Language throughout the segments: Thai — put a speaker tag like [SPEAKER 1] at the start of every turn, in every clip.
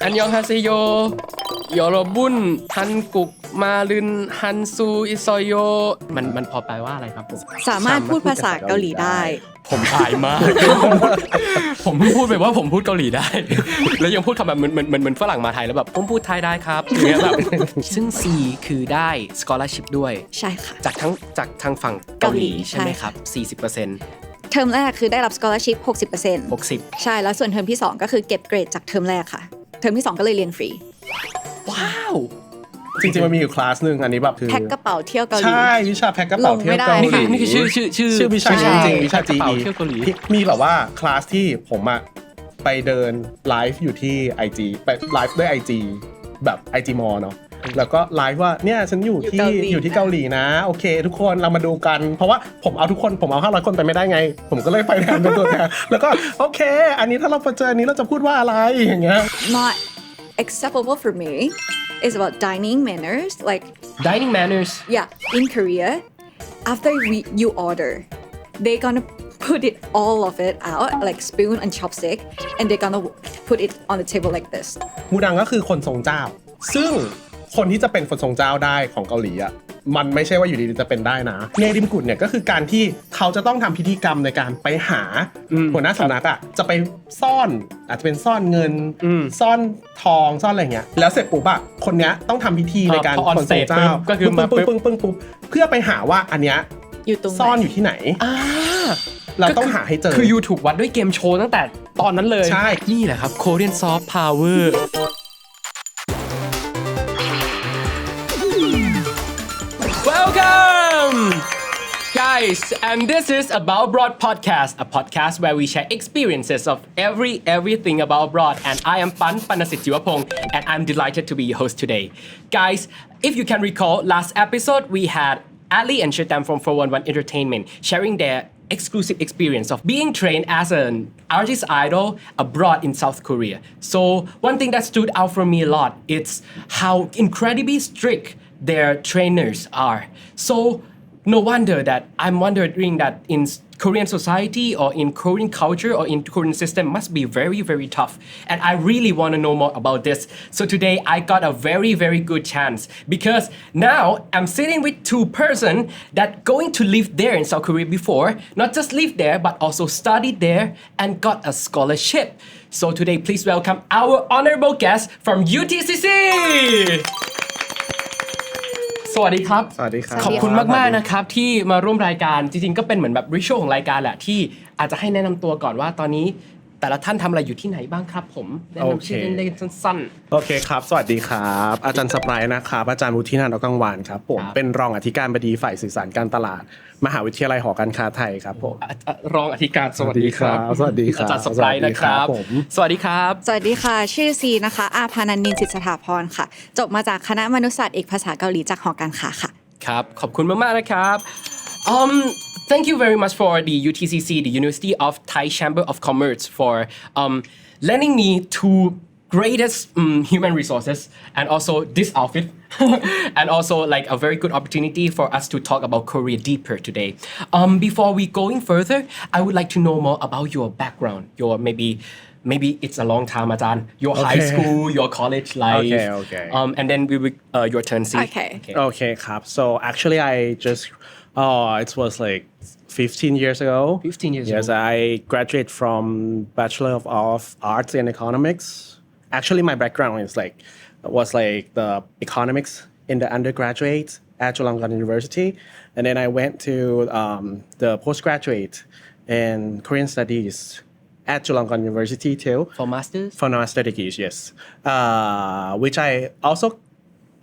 [SPEAKER 1] อันยองฮาเซโยยอโรบุนฮันกุกมาลึนฮันซูอิซอยโยมันพอแปลว่าอะไรครับผม
[SPEAKER 2] สามารถพูดภาษาเกาหลีได้
[SPEAKER 1] ผมอายมาก ผมพูดแบบว่าผมพูดเกาหลีได้ แล้วยังพูดคำแบบเหมือนฝรั่งมาไทยแล้วแบบผมพูดไทยได้ครับอย่างเงี้ยแบบซึ่ง C คือได้ scholarship ด้วย
[SPEAKER 2] ใช่ค่ะ
[SPEAKER 1] จากทางฝั่งเกาหลีใช่ไหมครับ 40%
[SPEAKER 2] เทอมแรกคือได้รับ scholarship 60%
[SPEAKER 1] 60
[SPEAKER 2] ใช่แล้วส่วนเทอมที่2ก็คือเก็บเกรดจากเทอมแรกค่ะเทอมที่2ก็เลยเรียนฟรี
[SPEAKER 1] ว้าว
[SPEAKER 3] จริงๆมันมีอยู่คลาสนึงอันนี้แบบคือ
[SPEAKER 2] แพ็คกระเป๋าเที่ยวเกาหลี
[SPEAKER 3] ใช่วิชาแพ็คกระเป๋าเที่ยวเกาหลี
[SPEAKER 1] นี่คือชื่อ
[SPEAKER 3] วิชาจริงๆวิชา GE
[SPEAKER 1] เที่ยวเกาหลี
[SPEAKER 3] มีแบบว่าคลาสที่ผมอะไปเดินไลฟ์อยู่ที่ IG ไปไลฟ์ด้วย IG แบบ IG Mall เนาะแล้วก็ไลฟ์ว่าเนี่ยฉันอยู่ที่เกาหลีนะโอเคทุกคนเรามาดูกันเพราะว่าผมเอา500คนไปไม่ได้ไงผมก็เลยไปแทนเป็นตัวแทนแล้วก็โอเคอันนี้ถ้าเราเจออันนี้เราจะพูดว่าอะไรอย่างเงี้ย
[SPEAKER 2] not acceptable for me is about dining manners like
[SPEAKER 1] dining manners
[SPEAKER 2] yeah in Korea after you order they gonna put it all of it out like spoon and chopstick and they gonna put it on the table like this
[SPEAKER 3] มูดังก็คือคนทรงเจ้าซึ่งคนที่จะเป็นคนทรงเจ้าได้ของเกาหลีอ่ะมันไม่ใช่ว่าอยู่ดีๆจะเป็นได้นะเนริมกุฎเนี่ยก็คือการที่เขาจะต้องทำพิธีกรรมในการไปหาหัวหน้าสำนักอ่ะจะไปซ่อนอาจจะเป็นซ่อนเงินซ่อนทองซ่อนอะไรเงี้ยแล้วเสร็จปุ๊บอ่ะคนเนี้ยต้องทำพิธีในการคนทรงเจ้า
[SPEAKER 1] ก็คือมา
[SPEAKER 3] ปึ้งเพื่อไปหาว่าอันเนี้ยซ่อนอยู่ที่ไหนเราต้องหาให้เจอ
[SPEAKER 1] คือยูถูกวัดด้วยเกมโชว์ตั้งแต่ตอนนั้นเลย
[SPEAKER 3] ใช่
[SPEAKER 1] นี่แหละครับ Korean Soft Power Welcome guys and this is About Abroad podcast a podcast where we share experiences of everything about abroad and I am Pan Panasit Jiwapong and I'm delighted to be your host today guys if you can recall last episode we had Ali and Shetam from 411 Entertainment sharing their exclusive experience of being trained as an artist idol abroad in South Korea. So one thing that stood out for me a lot is how incredibly strict their trainers are. So no wonder that I'm wondering that in Korean society or in Korean culture or in Korean system must be very tough. And I really want to know more about this. So today I got a very good chance because now I'm sitting with two person that going to live there in South Korea before, not just live there but also studied there and got a scholarship. So today please welcome our honorable guest from UTCC. สวัสดีครับขอบคุณมากๆนะครับที่มาร่วมรายการจริงๆก็เป็นเหมือนแบบริชวลของรายการแหละที่อาจจะให้แนะนำตัวก่อนว่าตอนนี้แต่ละท่านทำอะไรอยู่ที่ไหนบ้างครับผมแนะนำชื่อเล่นได้สั้น
[SPEAKER 3] ๆโอเคครับสวัสดีครับอาจารย์สปรายนะครับอาจารย์วุฒินันท์ กังวานครับผมเป็นรองอธิการบดีฝ่ายสื่อสารการตลาดมหาวิทยาลัยหอการค้าไทยครับผม
[SPEAKER 1] รองอธิการสวัสดีครับ
[SPEAKER 3] สวัสดีครับ
[SPEAKER 1] อาจารย์สปรายนะครับสวัสดีครับ
[SPEAKER 2] สวัสดีค่ะชื่อซีนะคะอาภานันท์ นินจิตสถาพรค่ะจบมาจากคณะมนุษยศาสตร์เอกภาษาเกาหลีจากหอการค้าค่ะ
[SPEAKER 1] ครับขอบคุณมากๆนะครับThank you very much for the UTCC, the University of Thai Chamber of Commerce, for lending me two greatest human resources and also this outfit and also like a very good opportunity for us to talk about Korea deeper today. Before we going further, I would like to know more about your background, your maybe it's a long time, Ajahn, your high school, your college life.
[SPEAKER 3] Okay.
[SPEAKER 1] And then we will your turn, C.
[SPEAKER 3] Okay,ครับ. So actually I just it was like 15 years ago.
[SPEAKER 1] 15 years ago.
[SPEAKER 3] Yes, I graduated from Bachelor of Arts in Economics. Actually, my background was like the economics in the undergraduate at Chulalongkorn University, and then I went to the postgraduate in Korean Studies at Chulalongkorn University too.
[SPEAKER 1] For masters?
[SPEAKER 3] For master degrees, yes. Which I also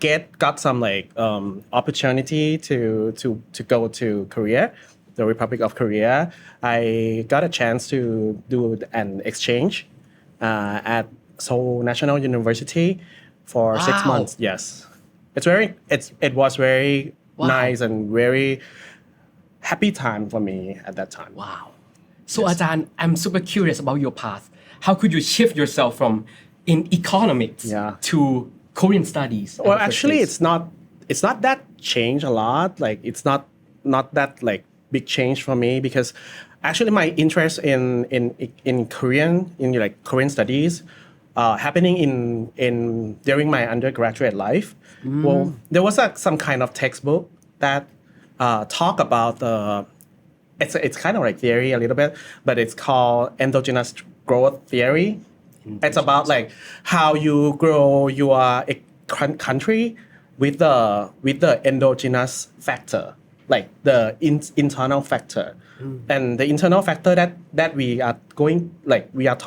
[SPEAKER 3] got some opportunity to go to Korea, the Republic of Korea. I got a chance to do an exchange at Seoul National University for 6 months. Yes, it was very nice and very happy time for me at that time.
[SPEAKER 1] Wow. So Ajahn, I'm super curious about your path. How could you shift yourself from in economics to Korean studies?
[SPEAKER 3] Well, actually, it's not that change a lot. Like it's not that like big change for me because actually my interest in Korean Korean studies happening in during my undergraduate life. Well, there was some kind of textbook that talk about the it's kind of like theory a little bit, but it's called endogenous growth theory. It's about like how you grow your country with the endogenous factor, like the internal factor. And the internal factor that we are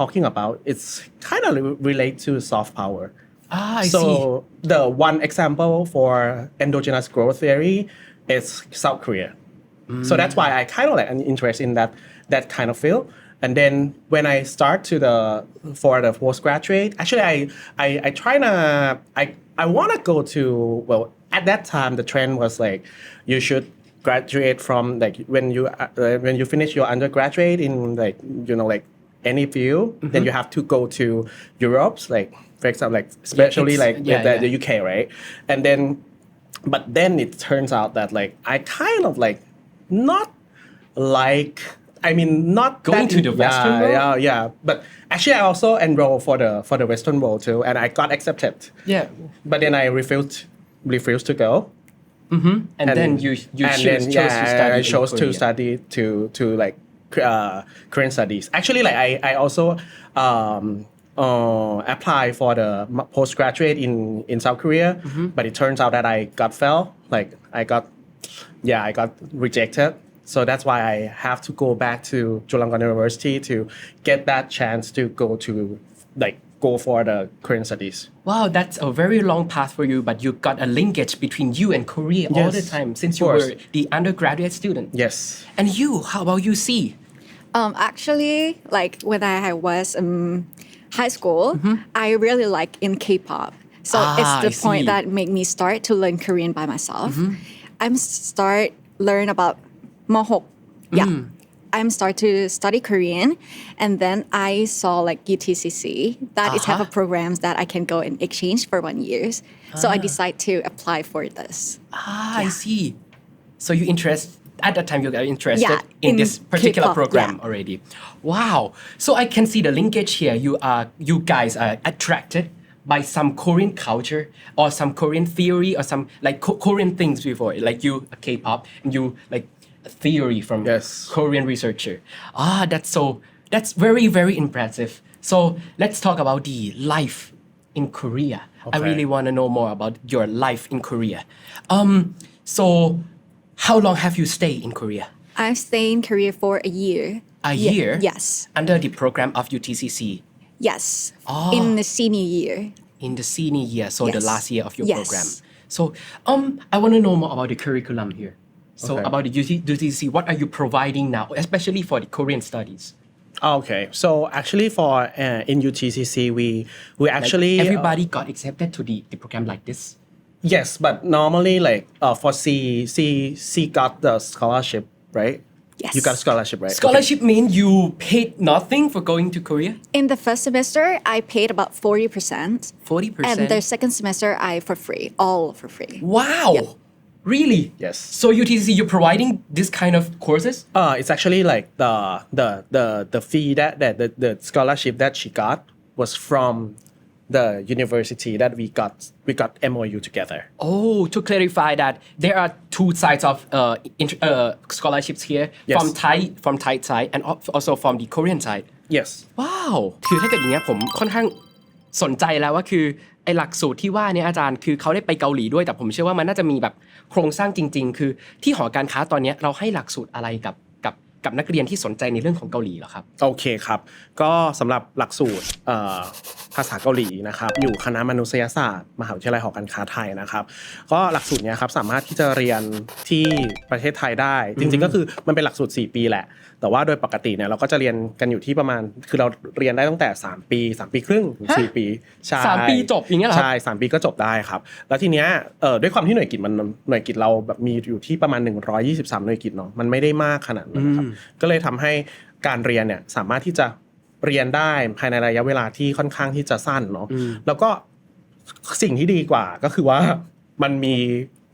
[SPEAKER 3] talking about, it's kind of relate to soft power.
[SPEAKER 1] I
[SPEAKER 3] So
[SPEAKER 1] see.
[SPEAKER 3] the one example for endogenous growth theory is South Korea. So that's why I kind of like an interest in that kind of field. And then when I start for the postgraduate, actually I try to I want to go to, well, at that time the trend was like you should graduate from like when you finish your undergraduate in like like any field, then you have to go to Europe, like for example, like especially like the UK, right? And then but then it turns out that like I kind of like not like not
[SPEAKER 1] Going
[SPEAKER 3] that
[SPEAKER 1] to the Western world?
[SPEAKER 3] yeah. But actually, I also enrolled for the Western world too, and I got accepted.
[SPEAKER 1] Yeah.
[SPEAKER 3] But then I refused to go.
[SPEAKER 1] And then you chose to study
[SPEAKER 3] I chose
[SPEAKER 1] in
[SPEAKER 3] to
[SPEAKER 1] Korea.
[SPEAKER 3] study to like Korean studies. Actually, like I also apply for the postgraduate in South Korea, but it turns out that I got failed. Like I got rejected. So that's why I have to go back to Chulalongkorn University to get that chance to go for the Korean studies.
[SPEAKER 1] Wow, that's a very long path for you, but you got a linkage between you and Korea all
[SPEAKER 3] Yes,
[SPEAKER 1] the time since
[SPEAKER 3] of
[SPEAKER 1] you
[SPEAKER 3] course.
[SPEAKER 1] were the undergraduate student.
[SPEAKER 3] Yes.
[SPEAKER 1] And you, how about you, C?
[SPEAKER 2] Actually, like when I was in high school, I really like in K-pop. So it's the
[SPEAKER 1] I
[SPEAKER 2] point
[SPEAKER 1] see.
[SPEAKER 2] that made me start to learn Korean by myself. I'm start learn about Mohok. Yeah. I'm start to study Korean, and then I saw like UTCC that it have a programs that I can go and exchange for 1 year. So I decided to apply for this.
[SPEAKER 1] I see. So you at that time you got interested
[SPEAKER 2] Yeah,
[SPEAKER 1] in
[SPEAKER 2] in
[SPEAKER 1] this particular
[SPEAKER 2] K-pop,
[SPEAKER 1] program
[SPEAKER 2] yeah.
[SPEAKER 1] already. Wow. So I can see the linkage here. You guys are attracted by some Korean culture or some Korean theory or some like Korean things before, like you K-pop and you like theory from
[SPEAKER 3] Yes.
[SPEAKER 1] Korean researcher. That's very, very impressive. So let's talk about the life in Korea. I
[SPEAKER 3] Okay.
[SPEAKER 1] really want to know more about your life in Korea. So how long have you stayed in Korea?
[SPEAKER 2] I've stayed in Korea for a year.
[SPEAKER 1] A
[SPEAKER 2] Ye-
[SPEAKER 1] year?
[SPEAKER 2] Yes.
[SPEAKER 1] Under the program of UTCC
[SPEAKER 2] Yes. In the senior year.
[SPEAKER 1] in the senior year, so the
[SPEAKER 2] Yes.
[SPEAKER 1] last year of your
[SPEAKER 2] Yes.
[SPEAKER 1] program. So I want to know more about the curriculum here. So
[SPEAKER 3] Okay.
[SPEAKER 1] about the UTCC, what are you providing now, especially for the Korean studies?
[SPEAKER 3] Okay. So actually for in UTCC we
[SPEAKER 1] Like,
[SPEAKER 3] actually
[SPEAKER 1] everybody got accepted to the program like this.
[SPEAKER 3] yes, but normally like for C got the scholarship, right?
[SPEAKER 2] Yes.
[SPEAKER 3] You got scholarship, right?
[SPEAKER 1] Scholarship mean you paid nothing for going to Korea?
[SPEAKER 2] In the first semester, I paid about 40%.
[SPEAKER 1] 40%?
[SPEAKER 2] And the second semester, I for free, all for free.
[SPEAKER 1] Wow! Really?
[SPEAKER 3] Yes.
[SPEAKER 1] So UTCC, you're providing this kind of courses?
[SPEAKER 3] It's actually like the fee that the scholarship that she got was from the university that we got MOU together.
[SPEAKER 1] Oh, to clarify that there are two sides of scholarships here,
[SPEAKER 3] Yes.
[SPEAKER 1] from Thai side and also from the Korean side.
[SPEAKER 3] Yes.
[SPEAKER 1] ว้าว คือถ้าเกิดอย่างเงี้ยผมค่อนข้างสนใจแล้วว่าคือไอ้หลักสูตรที่ว่าเนี่ยอาจารย์คือเขาได้ไปเกาหลีด้วยแต่ผมเชื่อว่ามันน่าจะมีแบบโครงสร้างจริง ๆ คือที่หอการค้าตอนเนี้ยเราให้หลักสูตรอะไรกับนักเรียนที่สนใจในเรื่องของเกาหลีเหรอครับ
[SPEAKER 3] โอเคครับ ก็สำหรับหลักสูตรภาษาเกาหลีนะครับอยู่คณะมนุษยศาสตร์มหาวิทยาลัยหอการค้าไทยนะครับก็หลักสูตรเนี้ยครับสามารถที่จะเรียนที่ประเทศไทยได้ จริงๆก็คือมันเป็นหลักสูตร4ปีแหละแต่ว่าโดยปกติเนี่ยเราก็จะเรียนกันอยู่ที่ประมาณคือเราเรียนได้ตั้งแต่3ปี3ปีครึ่งถึง4ปีใช่
[SPEAKER 1] 3 ปีจบอย่างเงี้ยเหรอครับ
[SPEAKER 3] ใช่3ปีก็จบได้ครับแล้วทีเนี้ยด้วยความที่หน่วยกิตเราแบบมีอยู่ที่ประมาณ123หน่วยกิตเนาะมันไม่ได้มากขนาดนั้นนะครับก็เลยทำให้การเรียนเนี่ยสามารถที่จะเรียนได้ภายในระยะเวลาที่ค่อนข้างที่จะสั้นเนาะแล้วก็สิ่งที่ดีกว่าก็คือว่ามันมี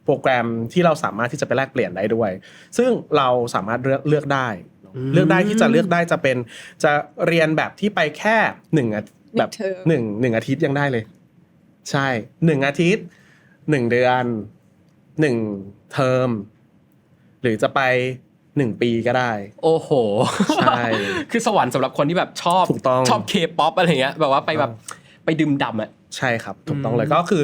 [SPEAKER 3] โปรแกรมที่เราสามารถที่จะไปแลกเปลี่ยนได้ด้วย ซึ่งเราสามารถเลือกได้ที่จะเลือกได้จะเป็นจะเรียนแบบที่ไปแค่ แบบ
[SPEAKER 2] term
[SPEAKER 3] หนึ่งอาทิตย์ยังได้เลยใช่1 อาทิตย์1 เดือน1 เทอมหรือจะไป1 ปีก็ได้
[SPEAKER 1] โอ้โห
[SPEAKER 3] ใช่
[SPEAKER 1] คือสวรรค์สำหรับคนที่แบบชอบ
[SPEAKER 3] ถูกต้อง
[SPEAKER 1] ชอบเคป๊อปอะไรเงี้ยแบบว่าไปแบบไปดื่มด่ำอ่ะ
[SPEAKER 3] ใช่ครับถูกต้องเลยก็คือ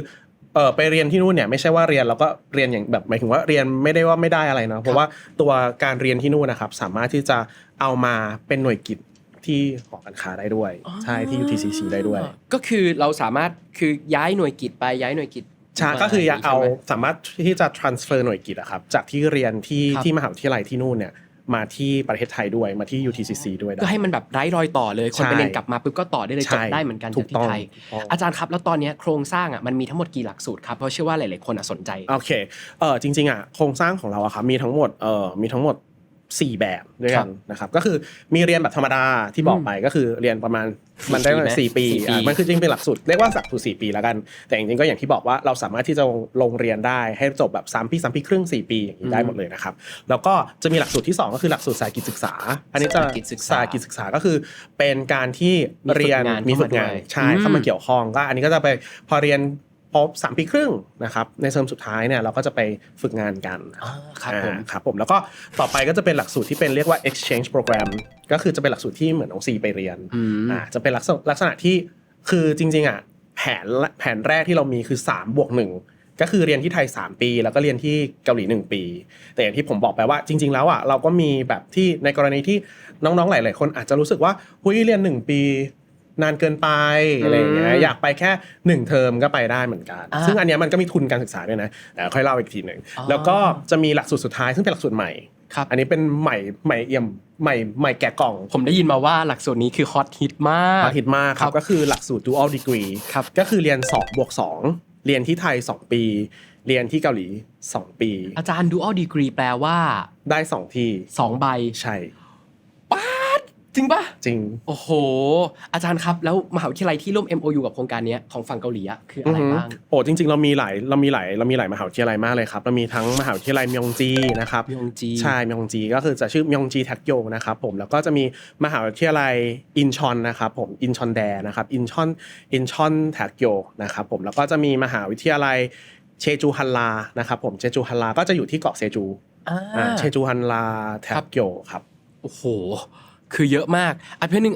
[SPEAKER 3] ไปเรียนที่นู่นเนี่ยไม่ใช่ว่าเรียนแล้วก็เรียนอย่างแบบหมายถึงว่าเรียนไม่ได้ว่าไม่ได้อะไรเนาะเพราะว่าตัวการเรียนที่นู่นนะครับสามารถที่จะเอามาเป็นหน่วยกิจที่หอการค้าได้ด้วยใช่ที่ UTCC ได้ด้วย
[SPEAKER 1] ก็คือเราสามารถคือย้ายหน่วยกิจไปย้ายหน่วยกิจ
[SPEAKER 3] ใช่ก็คือเอา
[SPEAKER 1] ใช่ไหม
[SPEAKER 3] สามารถที่จะ transfer หน่วยกิจอะครับจากที่เรียนที่
[SPEAKER 1] ครับ
[SPEAKER 3] ที่มหาวิทยาลัยที่นู่นเนี่ยมาที่ประเทศไทยด้วยมาที่ UTCC ด้วยได้
[SPEAKER 1] ก็ให้มันแบบไร้รอยต่อเลยคนไปเรียนกลับมาปุ๊บก็ต่อได้เลย
[SPEAKER 3] ใช่
[SPEAKER 1] จบได้เหมือนกัน
[SPEAKER 3] ถู
[SPEAKER 1] จาก
[SPEAKER 3] กต้
[SPEAKER 1] ที่
[SPEAKER 3] อง
[SPEAKER 1] ไทย
[SPEAKER 3] ถูกต้อง
[SPEAKER 1] อาจารย์ครับแล้วตอนนี้โครงสร้างอ่ะมันมีทั้งหมดกี่หลักสูตรครับเพราะเชื่อว่าหลายๆคนสนใจ
[SPEAKER 3] โอเคจริงๆอ่ะโครงสร้างของเราอะครับมีทั้งหมด4 แบบด้วยกันนะครับก็คือมีเรียนแบบธรรมดาที่บอกไปก็คือเรียนประมาณมันได้ประมาณ4 ปี
[SPEAKER 1] 4 ปี
[SPEAKER 3] มันคือจริงเป็นหลักสูตรเรียกว่าหลักสูตร4 ปีแล้วกันแต่จริงๆก็อย่างที่บอกว่าเราสามารถที่จะลงเรียนได้ให้จบแบบ3 ปี3 ปีครึ่ง4 ปีอย่างนี้ได้หมดเลยนะครับแล้วก็จะมีหลักสูตรที่2ก็คือหลักสูตรสายกิจศึกษาอันนี้จะสายกิจศึกษาก็คือเป็นการที่เรียนมีฝึกงานใช่เข้ามาเกี่ยวข้องก็อันนี้ก็จะไปพอเรียนพอ3 ปีครึ่งนะครับในเทอมสุดท้ายเนี่ยเราก็จะไปฝึกงานกัน
[SPEAKER 1] ครับผม
[SPEAKER 3] ครับผมแล้วก็ต่อไปก็จะเป็นหลักสูตรที่เป็นเรียกว่า exchange program ก็คือจะเป็นหลักสูตรที่เหมือนน้องซีไปเรียนจะเป็นลักษณะที่คือจริงๆอ่ะแผนแรกที่เรามีคือ3+1ก็คือเรียนที่ไทย3 ปีแล้วก็เรียนที่เกาหลี1 ปีแต่อย่างที่ผมบอกไปว่าจริงๆแล้วอ่ะเราก็มีแบบที่ในกรณีที่น้องๆหลายๆคนอาจจะรู้สึกว่าเฮ้ยเรียน1 ปีนานเกินไปอะไรอย่างเงี้ยอยากไปแค่1 เทอมก็ไปได้เหมือนกันซึ่งอันเนี้ยมันก็มีทุนการศึกษาด้วยนะแต่ค่อยเล่าอีกทีหนึ่งแล้วก็จะมีหลักสูตรสุดท้ายซึ่งเป็นหลักสูตรใหม่อันนี้เป็นใหม่เอี่ยมใหม่แกะกล่อง
[SPEAKER 1] ผมได้ยินมาว่าหลักสูตรนี้คือฮอตฮิตมาก
[SPEAKER 3] ฮิตมากครับก็คือหลักสูตร dual degree ก็คือเรียน2+2เรียนที่ไทย2 ปีเรียนที่เกาหลี2 ปี
[SPEAKER 1] อาจารย์ dual degree แปลว่า
[SPEAKER 3] ได้2 ที่
[SPEAKER 1] 2 ใบ
[SPEAKER 3] ใช่
[SPEAKER 1] จริงปะ
[SPEAKER 3] จริง
[SPEAKER 1] โอ้โหอาจารย์ครับแล้วมหาวิทยาลัยที่ร่วม MOU กับโครงการนี้ของฝั่งเกาหลีคืออะไรบ้าง
[SPEAKER 3] โอ้จริงๆเรามีหลายมหาวิทยาลัยมากเลยครับเรามีทั้งมหาวิทยาลัยมยองจีนะครับ
[SPEAKER 1] มยองจี
[SPEAKER 3] ใช่มยองจีก็คือจะชื่อมยองจีแทคโยนะครับผมแล้วก็จะมีมหาวิทยาลัยอินชอนนะครับผมอินชอนแดนะครับอินชอนแทคโยนะครับผมแล้วก็จะมีมหาวิทยาลัยเชจูฮันลานะครับผมเชจูฮันลาก็จะอยู่ที่เกาะเซจูเชจูฮันลาแทคโยครับ
[SPEAKER 1] โอ้โหคือเยอะมากเพื่อนนึง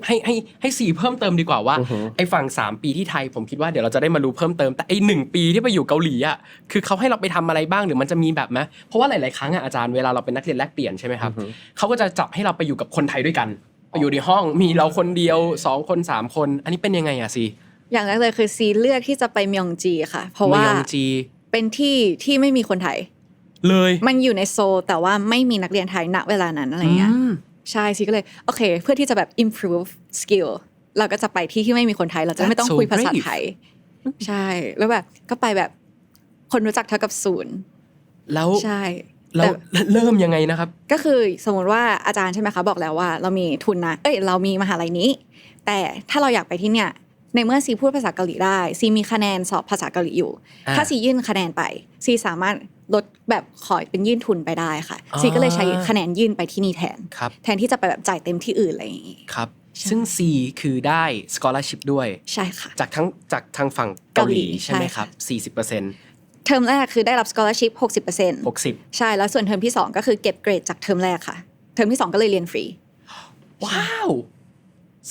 [SPEAKER 1] ให้สีเพิ่มเติมดีกว่าว่าไอ้ฝั่ง3 ปีที่ไทยผมคิดว่าเดี๋ยวเราจะได้มารู้เพิ่มเติมแต่ไอ้1 ปีที่ไปอยู่เกาหลีอ่ะคือเขาให้เราไปทำอะไรบ้างหรือมันจะมีแบบไหมเพราะว่าหลายๆครั้งอาจารย์เวลาเราเป็นนักเรียนแลกเปลี่ยนใช่ไหมครับเขาก็จะจับให้เราไปอยู่กับคนไทยด้วยกันไปอยู่ในห้องมีเราคนเดียว2 คน3 คนอันนี้เป็นยังไงอะซี
[SPEAKER 2] อย่างแรกเลยคือซีเลือกที่จะไปมยองจีค่ะเพราะว่าเป็นที่ไม่มีคนไทย
[SPEAKER 1] เลย
[SPEAKER 2] มันอยู่ในโซลแต่ว่าไม่มีนักเรียนไทยณเวลานั้นอะไรเงี้ยใช่ซีก็เลยโอเคเพื่อที่จะแบบ improve skill เราก็จะไปที่ไม่มีคนไทยเราจะไม่ต้องคุยภาษาไทยใช่แล้วแบบก็ไปแบบคนรู้จักเท่ากับ0
[SPEAKER 1] แล้ว
[SPEAKER 2] ใช่
[SPEAKER 1] แล้วเริ่มยังไงนะครับ
[SPEAKER 2] ก็คือสมมติว่าอาจารย์ใช่ไหมคะบอกแล้วว่าเรามีทุนนะเรามีมหาลัยนี้แต่ถ้าเราอยากไปที่เนี่ยในเมื่อซีพูดภาษาเกาหลีได้ซีมีคะแนนสอบภาษาเกาหลีอยู่ถ้าซียื่นคะแนนไปซีสามารถลดแบบขอเป็นยื่นทุนไปได้ค่ะซีก็เลยใช้คะแนนยื่นไปที่นี่แทนที่จะไปแบบจ่ายเต็มที่อื่นอะไรอย่างงี้
[SPEAKER 1] ครับซึ่ง C คือได้ scholarship ด้วย
[SPEAKER 2] ใช่ค่ะ
[SPEAKER 1] จากทางฝั่งเกาหลีใช่ไหมครับ 40%
[SPEAKER 2] เทอมแรกคือได้รับ scholarship 60%ใช่แล้วส่วนเทอมที่2ก็คือเก็บเกรดจากเทอมแรกค่ะเทอมที่2ก็เลยเรียนฟรี
[SPEAKER 1] ว้าว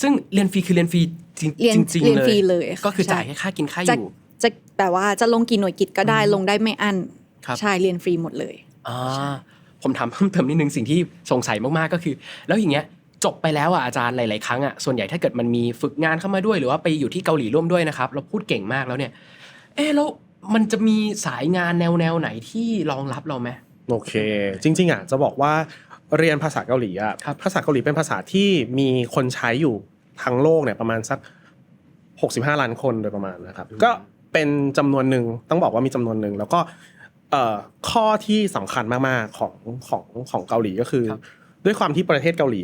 [SPEAKER 1] ซึ่งเรียนฟรีคือเรียนฟรีจริง
[SPEAKER 2] เรียนฟรีเลย
[SPEAKER 1] ก็คือจ่ายแค่ค่ากินค่าอยู่
[SPEAKER 2] จะแบบว่าจะลงกี่หน่วยกิจก็ได้ลงได้ไม่อั้นใช่เรียนฟรีหมดเลย
[SPEAKER 1] ผมถามเพิ่มเติมนิดนึงสิ่งที่สงสัยมากๆก็คือแล้วอย่างเงี้ยจบไปแล้วอาจารย์หลายๆครั้งส่วนใหญ่ถ้าเกิดมันมีฝึกงานเข้ามาด้วยหรือว่าไปอยู่ที่เกาหลีร่วมด้วยนะครับเราพูดเก่งมากแล้วเนี่ยแล้วมันจะมีสายงานแนวไหนที่รองรับเราไหม
[SPEAKER 3] โอเคจริงๆจะบอกว่าเรียนภาษาเกาหลีภาษาเกาหลีเป็นภาษาที่มีคนใช้อยู่ทั้งโลกเนี่ยประมาณสัก65 ล้านคนโดยประมาณนะครับก็เป็นจำนวนหนึ่งต้องบอกว่ามีจำนวนหนึ่งแล้วก็ข้อที่สำคัญมากๆของเกาหลีก็คือด้วยความที่ประเทศเกาหลี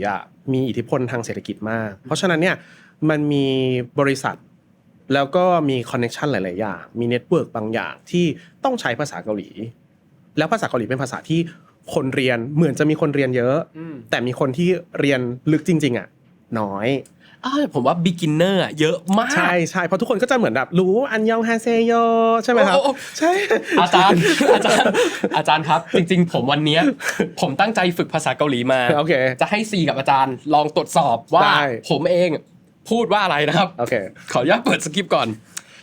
[SPEAKER 3] มีอิทธิพลทางเศรษฐกิจมากเพราะฉะนั้นเนี่ยมันมีบริษัทแล้วก็มีคอนเนคชั่นหลายๆอย่างมีเน็ตเวิร์กบางอย่างที่ต้องใช้ภาษาเกาหลีแล้วภาษาเกาหลีเป็นภาษาที่คนเรียนเหมือนจะมีคนเรียนเยอะแต่มีคนที่เรียนลึกจริงๆน้อย
[SPEAKER 1] ผมว่า beginner อะเยอะมาก
[SPEAKER 3] ใช่ใช่เพราะทุกคนก็จะเหมือนแบบรู้อันยองฮาเซโยใช่ไหมครับ
[SPEAKER 1] โอ้
[SPEAKER 3] ใช่
[SPEAKER 1] อาจารย์ครับ จริงๆ ผมวันเนี้ยผมตั้งใจฝึกภาษาเกาหลีมา
[SPEAKER 3] โอเค
[SPEAKER 1] จะให้ซีกับอาจารย์ลองตรวจสอบว่า
[SPEAKER 3] ได้
[SPEAKER 1] ผมเองพูดว่าอะไรนะครับ
[SPEAKER 3] โอเค
[SPEAKER 1] ขออนุญาตเปิดสคริปต์ก่อน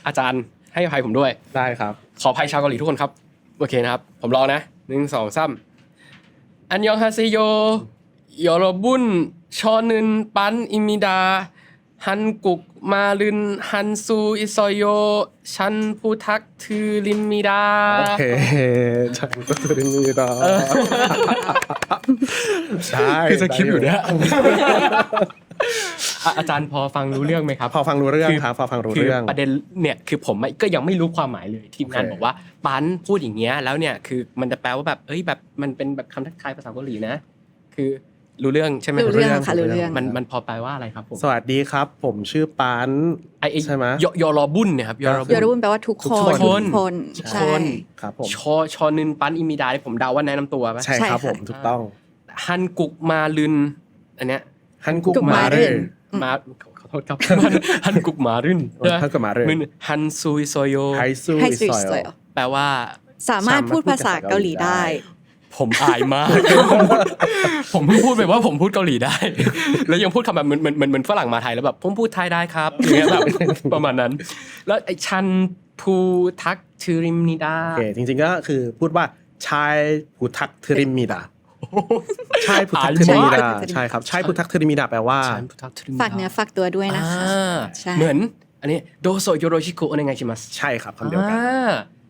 [SPEAKER 1] อาจารย์ให้อภัยผมด้วย
[SPEAKER 3] ได้ครับ
[SPEAKER 1] ขออภัยชาวเกาหลีทุกคนครับ โอเคนะครับ ผมลองนะ1 2 3อันยองฮาเซโยยอรบุนชอนึนปันอิมิดาฮันกุกมาลึนฮันซูอิซอยโยชันพูทักทือลิมมิดา
[SPEAKER 3] โอเคใช่ก็คือได้มีต่อได้
[SPEAKER 1] คือสคริปต์อยู่เนี่ย อาจารย์พอฟังรู้เรื่องไหมครับ
[SPEAKER 3] พอฟังรู้เรื่องครับพอฟังรู้
[SPEAKER 1] คือ
[SPEAKER 3] เรื่อง
[SPEAKER 1] ประเด็นเนี่ยคือผมก็ยังไม่รู้ความหมายเลยทีมงาน
[SPEAKER 3] โอเค
[SPEAKER 1] บอกว่าปันพูดอย่างเงี้ยแล้วเนี่ยคือมันจะแปลว่าแบบแบบมันเป็นแบบคำทักทายภาษาเกาหลีนะ คือรู้เรื่องใช่ไหม
[SPEAKER 2] รู้เรื่องค่ะรู้เรื่อง
[SPEAKER 1] มันพอแปลว่าอะไรครับผม
[SPEAKER 3] สวัสดีครับ ผมชื่อปาน
[SPEAKER 1] ไอ้
[SPEAKER 3] ใช่ไหม
[SPEAKER 1] ยอรอบุนเนี่ยครับยอรอ
[SPEAKER 2] ยอ
[SPEAKER 1] บุ
[SPEAKER 2] รุ
[SPEAKER 1] น
[SPEAKER 2] นแปลว่าทุกคน
[SPEAKER 1] ทุกคน
[SPEAKER 2] ทุกคน
[SPEAKER 1] ทุก
[SPEAKER 2] ใช่
[SPEAKER 1] คน
[SPEAKER 3] ครับผม
[SPEAKER 1] ชอนึนปันอิมิดาเนี่ยผมเดาว่าแนะนำตัวป่ะ
[SPEAKER 3] ใช่ครับ
[SPEAKER 2] ใช่
[SPEAKER 3] ผ
[SPEAKER 2] ค่ะ
[SPEAKER 3] มถูกต้อง
[SPEAKER 1] ฮันกุกมาลึนอันเนี้ย
[SPEAKER 3] ฮันกุก
[SPEAKER 2] กุก
[SPEAKER 3] มา
[SPEAKER 2] มา
[SPEAKER 3] เร
[SPEAKER 2] รึน
[SPEAKER 1] มาขอโทษครับ ฮันกุกมารึน
[SPEAKER 3] ฮันกุกมารึน
[SPEAKER 1] ฮันซูอิโซโย
[SPEAKER 3] ไฮซู
[SPEAKER 2] ให้
[SPEAKER 3] อิ
[SPEAKER 2] สวย
[SPEAKER 3] ซอย
[SPEAKER 2] สวย
[SPEAKER 1] แปลว่า
[SPEAKER 2] สามารถพูดภาษาเกาหลีได้
[SPEAKER 1] ผมอายมาก ผมเพิ่งพูดไปว่าผมพูดเกาหลีได้ แล้วยังพูดคำแบบเหมือนฝรั่งมาไทยแล้วแบบผมพูดไทยได้ครับอย่างเงี้ยแบบประมาณนั้น แล้วไอ้ชันพูทักทูริมนิดา
[SPEAKER 3] โอเคจริงๆก็คือพูดว่าชายพุทักทริมิดาชายพุทักทริมิดาใช่ครับชายพุทักทริมิดาแปลว่า
[SPEAKER 1] ชันพูทักทูริมนิดา
[SPEAKER 2] ฝากเนื้อฝากตัวด้วยนะคะ ใช่
[SPEAKER 1] เหมือนอันนี้โดโซโยโรชิคุโอเนไงชิมัส
[SPEAKER 3] ใช่ครับคำเดียวกัน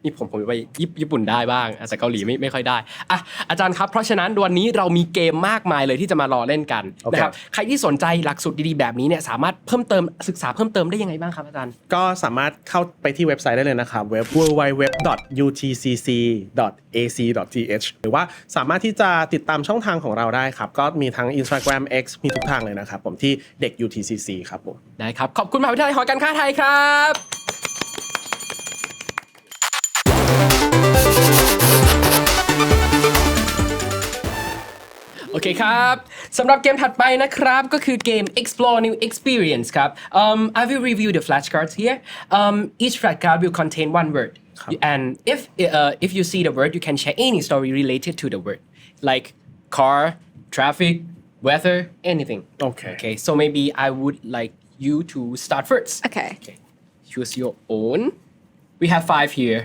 [SPEAKER 1] นี่ผมไปญี่ปุ่นได้บ้างแต่เกาหลีไม่ค่อยได้อ่ะอาจารย์ครับเพราะฉะนั้นวันนี้เรามีเกมมากมายเลยที่จะมารอเล่นกัน
[SPEAKER 3] โอเค
[SPEAKER 1] นะครับใครที่สนใจหลักสูตรดีๆแบบนี้เนี่ยสามารถเพิ่มเติมศึกษาเพิ่มเติมได้ยังไงบ้างครับอาจารย์
[SPEAKER 3] ก็สามารถเข้าไปที่เว็บไซต์ได้เลยนะครับเว็บ www.utcc.ac.th หรือว่าสามารถที่จะติดตามช่องทางของเราได้ครับ ก็มีทั้ง Instagram X มีทุกทางเลยนะครับผมที่เด็ก UTCC ครับผม
[SPEAKER 1] ได้ครับ ขอบคุณมหาวิทยาลัยหอการค้าไทยครับ โอเคครับสำหรับเกมถัดไปนะครับก็คือเกม Explore New Experience ครับ I will review the flashcards here. Each flashcard will contain one word, and if you see the word, you can share any story related to the word, like car, traffic, weather, anything.
[SPEAKER 3] Okay.
[SPEAKER 1] Okay. So maybe I would like you to start first.
[SPEAKER 2] Okay.
[SPEAKER 1] Okay. Choose your own. We have 5 here.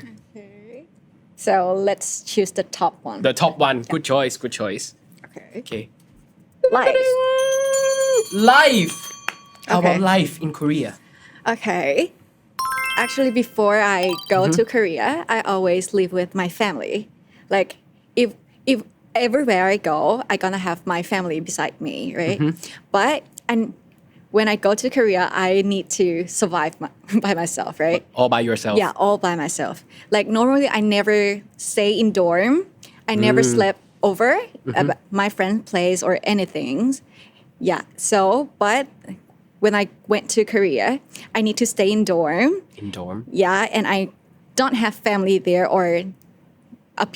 [SPEAKER 2] So let's choose the top one.
[SPEAKER 1] The top one. Good choice. Good choice.
[SPEAKER 2] Okay.
[SPEAKER 1] Okay.
[SPEAKER 2] Life.
[SPEAKER 1] Life. How about
[SPEAKER 2] Okay.
[SPEAKER 1] life in Korea?
[SPEAKER 2] Okay. Actually, before I go to Korea, I always live with my family. Like, if everywhere I go, I gonna have my family beside me, right? But when I go to Korea, I need to survive by myself, right?
[SPEAKER 1] All by yourself.
[SPEAKER 2] Yeah, all by myself. Like normally, I never stay in dorm. I never slept over at my friend's place or anything. Yeah. So, but when I went to Korea, I need to stay in dorm.
[SPEAKER 1] In dorm.
[SPEAKER 2] Yeah, and I don't have family there or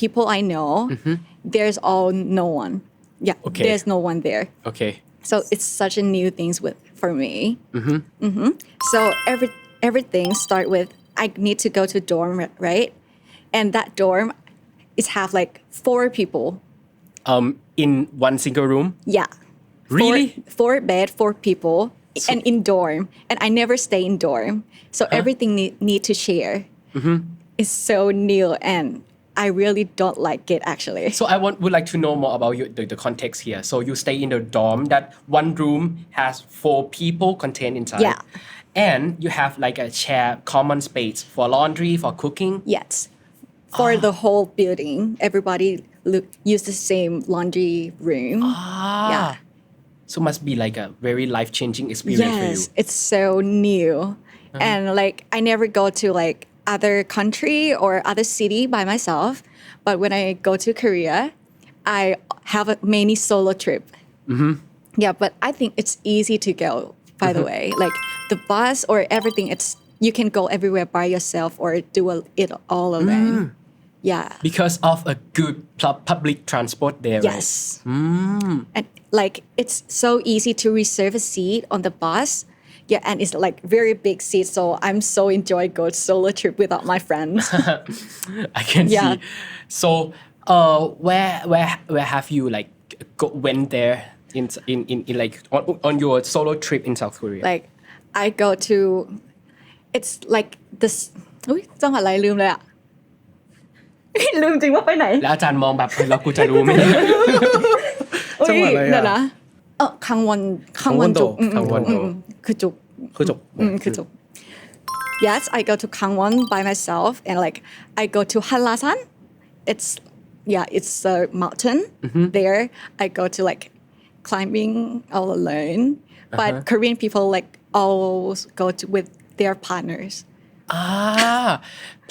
[SPEAKER 2] people I know. There's all no one. Yeah,
[SPEAKER 1] Okay.
[SPEAKER 2] there's no one there.
[SPEAKER 1] Okay.
[SPEAKER 2] So it's such a new things for me. So everything start with I need to go to dorm, right? And that dorm is have like 4 people.
[SPEAKER 1] In one single room.
[SPEAKER 2] Yeah.
[SPEAKER 1] Really?
[SPEAKER 2] 4 bed, 4 people, and in dorm. And I never stay in dorm. So everything need to share. It's so new and I really don't like it actually.
[SPEAKER 1] So I would like to know more about the context here. So you stay in the dorm that one room has 4 people contained inside.
[SPEAKER 2] Yeah.
[SPEAKER 1] And you have like a share common space for laundry, for cooking.
[SPEAKER 2] Yes. For the whole building, everybody use the same laundry room. Yeah.
[SPEAKER 1] So must be like a very life-changing experience for you.
[SPEAKER 2] Yes, it's so new. And like I never go to like other country or other city by myself. But when I go to Korea, I have a many solo trip. Yeah, but I think it's easy to go, by the way. Like the bus or everything, it's you can go everywhere by yourself or do it all alone. Yeah.
[SPEAKER 1] Because of a good public transport there, right?
[SPEAKER 2] Yes. And like it's so easy to reserve a seat on the bus Yeah, and it's like very big seat, so I'm so enjoy go solo trip without my friends.
[SPEAKER 1] I can
[SPEAKER 2] Yeah.
[SPEAKER 1] see. So, where have you like went there in like on your solo trip in South Korea?
[SPEAKER 2] Like I go to, it's like this. อุ้ยจังหวัดอะไรลืมเลยอะ ลืมจริงว่าไปไหน
[SPEAKER 1] แล้วอาจารย์มองแบบแล้วกูจะรู้ไหม
[SPEAKER 3] จังหวัดอะไรอะ
[SPEAKER 2] เดี๋ยวนะคังวอนจุก
[SPEAKER 3] คังวอนโด
[SPEAKER 2] คือจุก
[SPEAKER 3] คือจบ
[SPEAKER 2] คือจุก Yes I go to Kangwon by myself and like I go to Hanlasan it's it's a mountain there I go to like climbing all alone but Korean people like always go to with their partners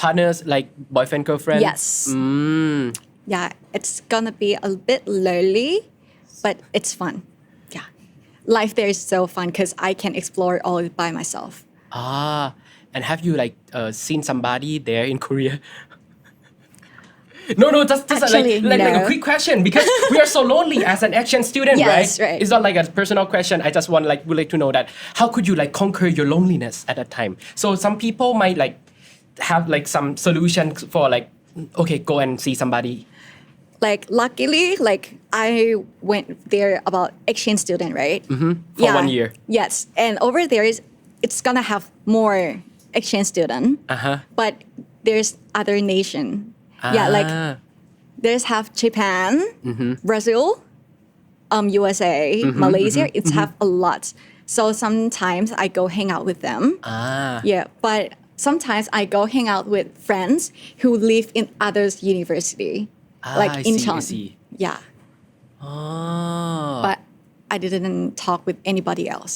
[SPEAKER 1] partners like boyfriend girlfriend
[SPEAKER 2] Yes yeah it's gonna be a bit lonely but it's fun yeah life there is so fun because I can explore all by myself
[SPEAKER 1] and have you like seen somebody there in Korea No, just
[SPEAKER 2] Actually,
[SPEAKER 1] like a
[SPEAKER 2] no.
[SPEAKER 1] quick question because we are so lonely as an exchange student,
[SPEAKER 2] Yes,
[SPEAKER 1] right?
[SPEAKER 2] right.
[SPEAKER 1] It's not like a personal question. I just would like to know that how could you like conquer your loneliness at that time? So some people might like have like some solutions for like, okay, go and see somebody.
[SPEAKER 2] like luckily like I went there about exchange student right
[SPEAKER 1] For 1 year.
[SPEAKER 2] yes and over there is it's gonna have more exchange student but there's other nation yeah like there's have Japan Brazil USA Malaysia it's have a lot so sometimes I go hang out with them yeah but sometimes I go hang out with friends who live in others university like
[SPEAKER 1] I
[SPEAKER 2] Incheon.
[SPEAKER 1] see.
[SPEAKER 2] Yeah. But I didn't talk with anybody else.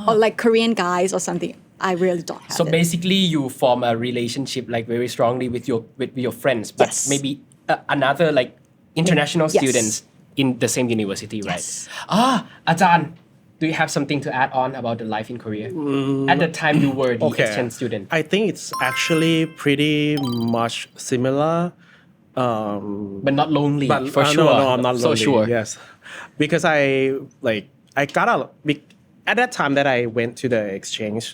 [SPEAKER 2] Or like Korean guys or something. I really don't have
[SPEAKER 1] So
[SPEAKER 2] it.
[SPEAKER 1] basically, you form a relationship like very strongly with your friends, but
[SPEAKER 2] Yes.
[SPEAKER 1] maybe another like international
[SPEAKER 2] Yes.
[SPEAKER 1] students in the same university, right?
[SPEAKER 2] Yes.
[SPEAKER 1] อาจารย์ do you have something to add on about the life in Korea? At the time you were the exchange student.
[SPEAKER 3] I think it's actually pretty much similar.
[SPEAKER 1] But not lonely,
[SPEAKER 3] But
[SPEAKER 1] for sure.
[SPEAKER 3] No, I'm not
[SPEAKER 1] so
[SPEAKER 3] lonely.
[SPEAKER 1] sure.
[SPEAKER 3] Yes, because I got at that time that I went to the exchange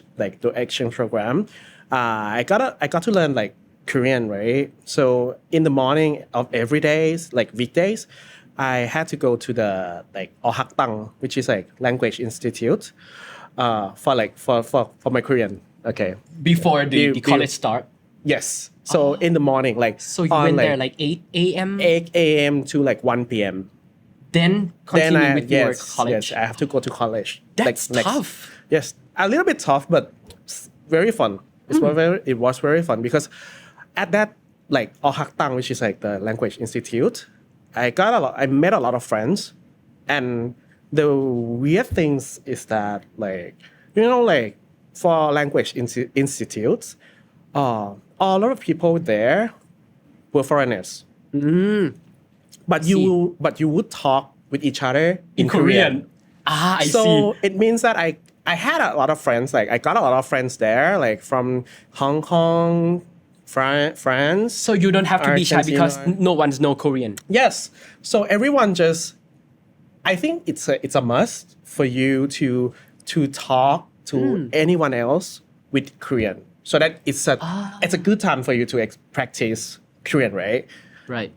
[SPEAKER 3] program. I got to learn like Korean, right? So in the morning of every days, like weekdays, I had to go to the like Ohaktang, which is like language institute, for my Korean. Okay.
[SPEAKER 1] Before the
[SPEAKER 3] Be-
[SPEAKER 1] college start.
[SPEAKER 3] Yes. So in the morning, like
[SPEAKER 1] So you went there like 8 a.m.
[SPEAKER 3] 8 a.m. to like 1 p.m.
[SPEAKER 1] Then continue with your
[SPEAKER 3] Yes,
[SPEAKER 1] college.
[SPEAKER 3] I have to go to college.
[SPEAKER 1] That's tough.
[SPEAKER 3] Yes, a little bit tough, but very fun. It was very fun because at that like Ohaktang, which is like the language institute, I met a lot of friends, and the weird things is that like like for language institutes, a lot of people there were foreigners. But you would talk with each other in Korean.
[SPEAKER 1] I
[SPEAKER 3] So
[SPEAKER 1] see.
[SPEAKER 3] it means that I had a lot of friends. Like I got a lot of friends there, like from Hong Kong, France.
[SPEAKER 1] So you don't have to be shy because
[SPEAKER 3] Argentina.
[SPEAKER 1] no one's know Korean.
[SPEAKER 3] Yes. So everyone just, I think it's a must for you to talk to anyone else with Korean, so that it's a good time for you to practice Korean, right?
[SPEAKER 1] Right.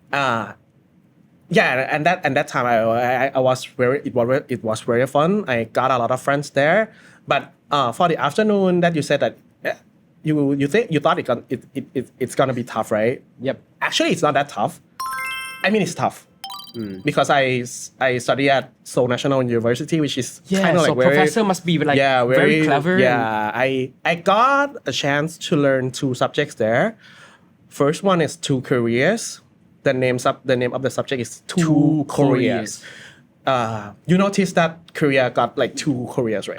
[SPEAKER 3] Yeah, and that time I was it was very fun. I got a lot of friends there, but for the afternoon that you said that you thought it's gonna be tough, right?
[SPEAKER 1] Yep.
[SPEAKER 3] Actually, it's not that tough. I mean, it's tough because I study at Seoul National University, which is
[SPEAKER 1] Yeah,
[SPEAKER 3] kind of
[SPEAKER 1] so
[SPEAKER 3] like very,
[SPEAKER 1] professor must be like very clever.
[SPEAKER 3] Yeah, I got a chance to learn 2 subjects there. First one is 2 Koreas. The name of the subject is 2 Koreas. You notice that Korea got like 2 Koreas, right?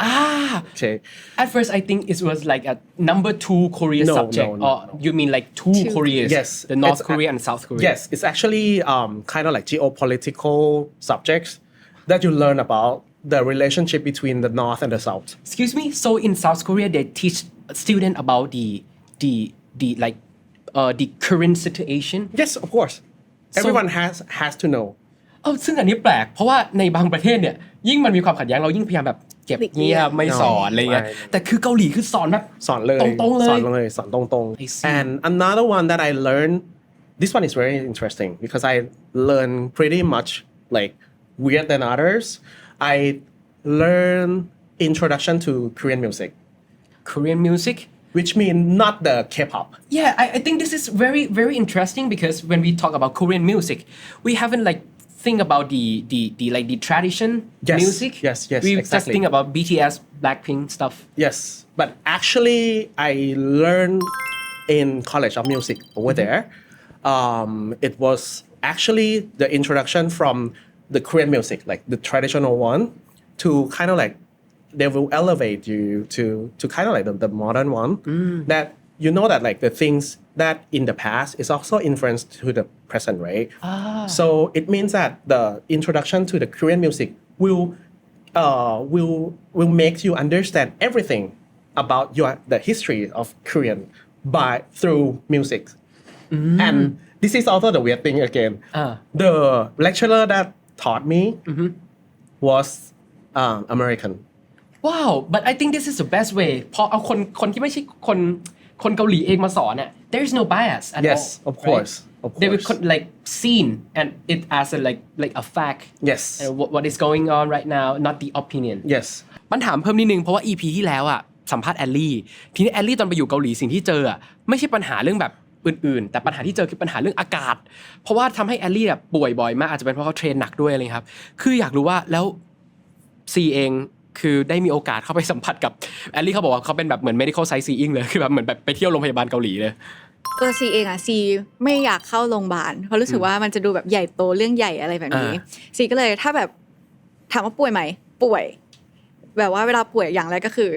[SPEAKER 3] Okay.
[SPEAKER 1] At first, I think it was like a number 2 Korea
[SPEAKER 3] No,
[SPEAKER 1] subject.
[SPEAKER 3] no.
[SPEAKER 1] Or you mean like 2 Koreas?
[SPEAKER 3] Yes.
[SPEAKER 1] The North
[SPEAKER 3] It's,
[SPEAKER 1] Korea and South Korea.
[SPEAKER 3] Yes, it's actually kind of like geopolitical subjects that you learn about the relationship between the North and the South.
[SPEAKER 1] Excuse me. So in South Korea, they teach student about the current situation.
[SPEAKER 3] Yes, of course. Everyone has to know.
[SPEAKER 1] ซึ่งอันนี้แปลกเพราะว่าในบางประเทศเนี่ยยิ่งมันมีความขัดแย้งเรายิ่งพยายามแบบ เก็บเงียบไม่สอนอะไรเงี้ย
[SPEAKER 3] right.
[SPEAKER 1] แต่คือเกาหลีคือสอนแบบ
[SPEAKER 3] สอนเลย
[SPEAKER 1] ตรงๆเลย
[SPEAKER 3] สอนเลยสอนตรง
[SPEAKER 1] I see.
[SPEAKER 3] and another one that I learned this one is very interesting because I learned pretty much like weird than others I learned introduction to Korean music
[SPEAKER 1] Korean music
[SPEAKER 3] which mean not the K-pop
[SPEAKER 1] Yeah, I think this is very very interesting because when we talk about Korean music, we haven't like think about the like the tradition
[SPEAKER 3] Yes,
[SPEAKER 1] music.
[SPEAKER 3] yes,
[SPEAKER 1] We just
[SPEAKER 3] exactly.
[SPEAKER 1] think about BTS, Blackpink stuff.
[SPEAKER 3] yes but actually I learned in college of music over there it was actually the introduction from the Korean music like the traditional one to kind of like they will elevate you to kind of like the modern one that you know that like the things that in the past is also influenced to the present right so it means that the introduction to the Korean music will make you understand everything about the history of Korean by through music and this is also the weird thing again the lecturer that taught me was American
[SPEAKER 1] Wow, but I think this is the best way พอเอาคนที่ไม่ใช่คนเกาหลีเองมาสอนเนี่ย there is no bias at
[SPEAKER 3] Yes,
[SPEAKER 1] all
[SPEAKER 3] of course,
[SPEAKER 1] right?
[SPEAKER 3] of
[SPEAKER 1] They will
[SPEAKER 3] course.
[SPEAKER 1] like seen and it as a like a fact
[SPEAKER 3] Yes.
[SPEAKER 1] and what is going on right now not the opinion
[SPEAKER 3] Yes
[SPEAKER 1] ปัญถามเพิ่มนิดนึงเพราะว่า EP ที่แล้วอ่ะสัมภาษณ์แอลลี่ทีนี้แอลลี่ตอนไปอยู่เกาหลีสิ่งที่เจออ่ะไม่ใช่ปัญหาเรื่องแบบอื่นๆแต่ปัญหาที่เจอคือปัญหาเรื่องอากาศ เพราะว่าทำให้แอลลี่แบบป่วยบ่อยมากอาจจะเป็นเพราะเขาเทรนหนักด้วยอะไรครับคืออยากรู้ว่าแล้วซีเองคือได้มีโอกาสเข้าไปสัมผัสกับแอลลี่เขาบอกว่าเขาเป็นแบบเหมือน medical sightseeing เลยคือแบบเหมือนแบบไปเที่ยวโรงพยาบาลเกาหลีเลย
[SPEAKER 2] ตัวซีเองอะซีไม่อยากเข้าโรงพยาบาลเพราะรู้สึกว่ามันจะดูแบบใหญ่โตเรื่องใหญ่อะไรแบบนี้ซีก็เลยถ้าแบบถามว่าป่วยไหมป่วย แบบว่าเวลาป่วยอย่างแรกก็คือ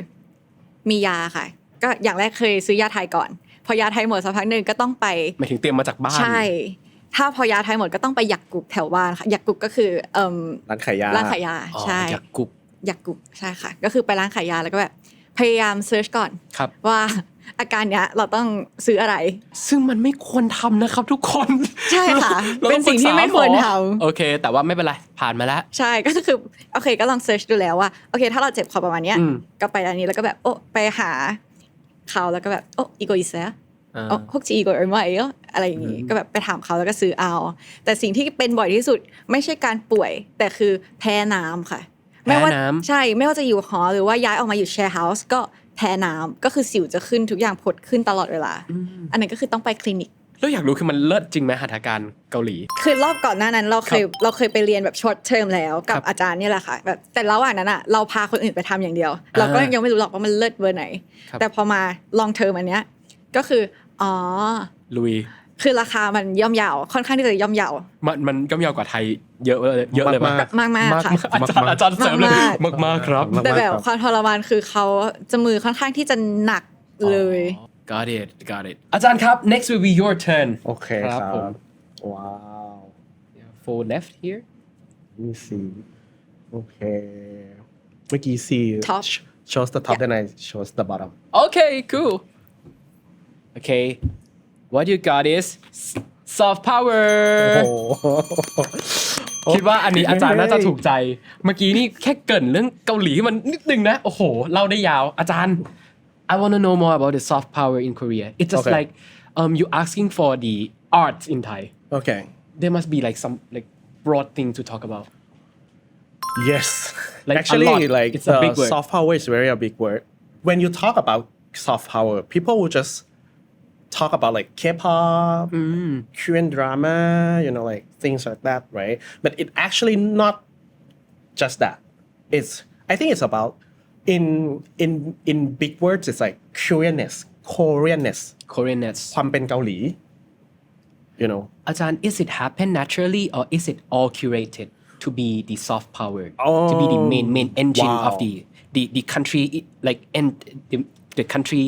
[SPEAKER 2] มียาค่ะ ก็อย่างแรกเคยซื้อยาไทยก่อน พอยาไทยหมดสักพักหนึ่งก็ต้องไป
[SPEAKER 1] หมายถึงเตรียมมาจากบ้าน
[SPEAKER 2] ใช่ ถ้าพอยาไทยหมดก็ต้องไปหยักกุกแถวบ้านค่ะหยักกุกก็คือ
[SPEAKER 3] ร้านขายยา
[SPEAKER 2] ร้านขายยา
[SPEAKER 1] อ๋อ
[SPEAKER 2] ใช่
[SPEAKER 1] อยากกุก
[SPEAKER 2] หยักกุกใช่ค่ะ ก็คือไปร้านขายยาแล้วก็แบบพยายามเซิร์ชก่อน
[SPEAKER 1] ครับ
[SPEAKER 2] ว่าอาการเนี้ยเราต้องซื้ออะไร
[SPEAKER 1] ซึ่งมันไม่ควรทำนะครับทุกคน
[SPEAKER 2] ใช่ค่ะ
[SPEAKER 1] รา
[SPEAKER 2] เป็นสิ่งที่ไม่ควรทำ
[SPEAKER 1] โอเค แต่ว่าไม่เป็นไรผ่านมาแล้ว
[SPEAKER 2] ใช่ก็คือโอเคก็ลองเซิร์ชดูแล้วว่าโอเคถ้าเราเจ็บคอประมาณเนี้ย
[SPEAKER 1] อืม
[SPEAKER 2] ก็ไปอันนี้แล้วก็แบบโอ้ไปหาเขาแล้วก็แบบโอ้อีโกอิเซะโอ้ฮกจีอีโกเอร์มาเอออะไรอย่างงี้ก็แบบไปถามเขาแล้วก็ซื้อเอาแต่สิ่งที่เป็นบ่อยที่สุดไม่ใช่การป่วยแต่คือแพ้น้ำค่ะไม่ว่า
[SPEAKER 1] แพ้น้ำ
[SPEAKER 2] ใช่ไม่ว่าจะอยู่หอหรือว่าย้ายออกมาอยู่แชร์เฮาส์ก็แพ้น้ำก็คือสิวจะขึ้นทุกอย่างผดขึ้นตลอดเวลาอันนั้นก็คือต้องไปคลินิก
[SPEAKER 1] แล้วอยากรู้คือมันเลิศจริงไหมหัตถการเกาหลี
[SPEAKER 2] คือรอบก่อนหน้านั้นเราเคยไปเรียนแบบ short term แล้วกั
[SPEAKER 1] ครับ บ
[SPEAKER 2] อาจารย์เนี่ยแหละค่ะแบบแต่ระหว่างนั้นอ่ะเราพาคนอื่นไปทำอย่างเดียว เราก็ยังไม่รู้หรอกว่ามันเลิศเบอร์ไหน
[SPEAKER 1] ครับ
[SPEAKER 2] แต่พอมา long term อันเนี้ยก็คืออ๋อ
[SPEAKER 1] ลุย
[SPEAKER 2] คือราคามันย่อมเยาวค่อนข้างที่จะย่อมเยาว
[SPEAKER 1] มันก็ยาวกว่าไทยเยอะเลยเยอะเลย
[SPEAKER 3] มาก
[SPEAKER 2] มากๆค่ะ
[SPEAKER 1] อาจารย์เสริมเลย
[SPEAKER 2] มาก
[SPEAKER 1] มากๆครับ
[SPEAKER 3] มาก
[SPEAKER 2] แต่แบบความทรมานคือเขาจะมือค่อนข้างที่จะหนักเลย
[SPEAKER 1] got it อาจารย์ครับ next will be your turn
[SPEAKER 3] โอเคค
[SPEAKER 1] ครั
[SPEAKER 3] รั
[SPEAKER 1] บบ ผม
[SPEAKER 3] ว้าว
[SPEAKER 1] for left here
[SPEAKER 3] let me see โอเคเมื่อกี้ see
[SPEAKER 2] Top
[SPEAKER 3] shows the top
[SPEAKER 2] Yeah.
[SPEAKER 3] then I shows the bottom
[SPEAKER 1] okay cool okay what you got is soft power
[SPEAKER 3] โอ้โห
[SPEAKER 1] คิดว่าอันนี้อาจารย์น่าจะถูกใจ เมื่อกี้นี่แค่เกริ่นเรื่องเกาหลีมันนิดนึงนะ โอ้โห เล่าได้ยาว อาจารย์ I want to know more about the soft power in Korea it's just
[SPEAKER 3] Okay.
[SPEAKER 1] like you asking for the art in Thai
[SPEAKER 3] okay
[SPEAKER 1] there must be like some like broad thing to talk about
[SPEAKER 3] yes
[SPEAKER 1] Like, a
[SPEAKER 3] actually
[SPEAKER 1] lot.
[SPEAKER 3] like
[SPEAKER 1] It's a big word.
[SPEAKER 3] soft power is very a big word when you talk about soft power people will just talk about like K-pop Korean drama you know like things like that right but it actually not just that it's I think it's about in big words it's like Koreanness
[SPEAKER 1] Koreanness
[SPEAKER 3] ความเป็นเกาหลี you know
[SPEAKER 1] อาจารย์ is it happen naturally or is it all curated to be the soft power to be the main engine
[SPEAKER 3] Wow.
[SPEAKER 1] of the country like and the country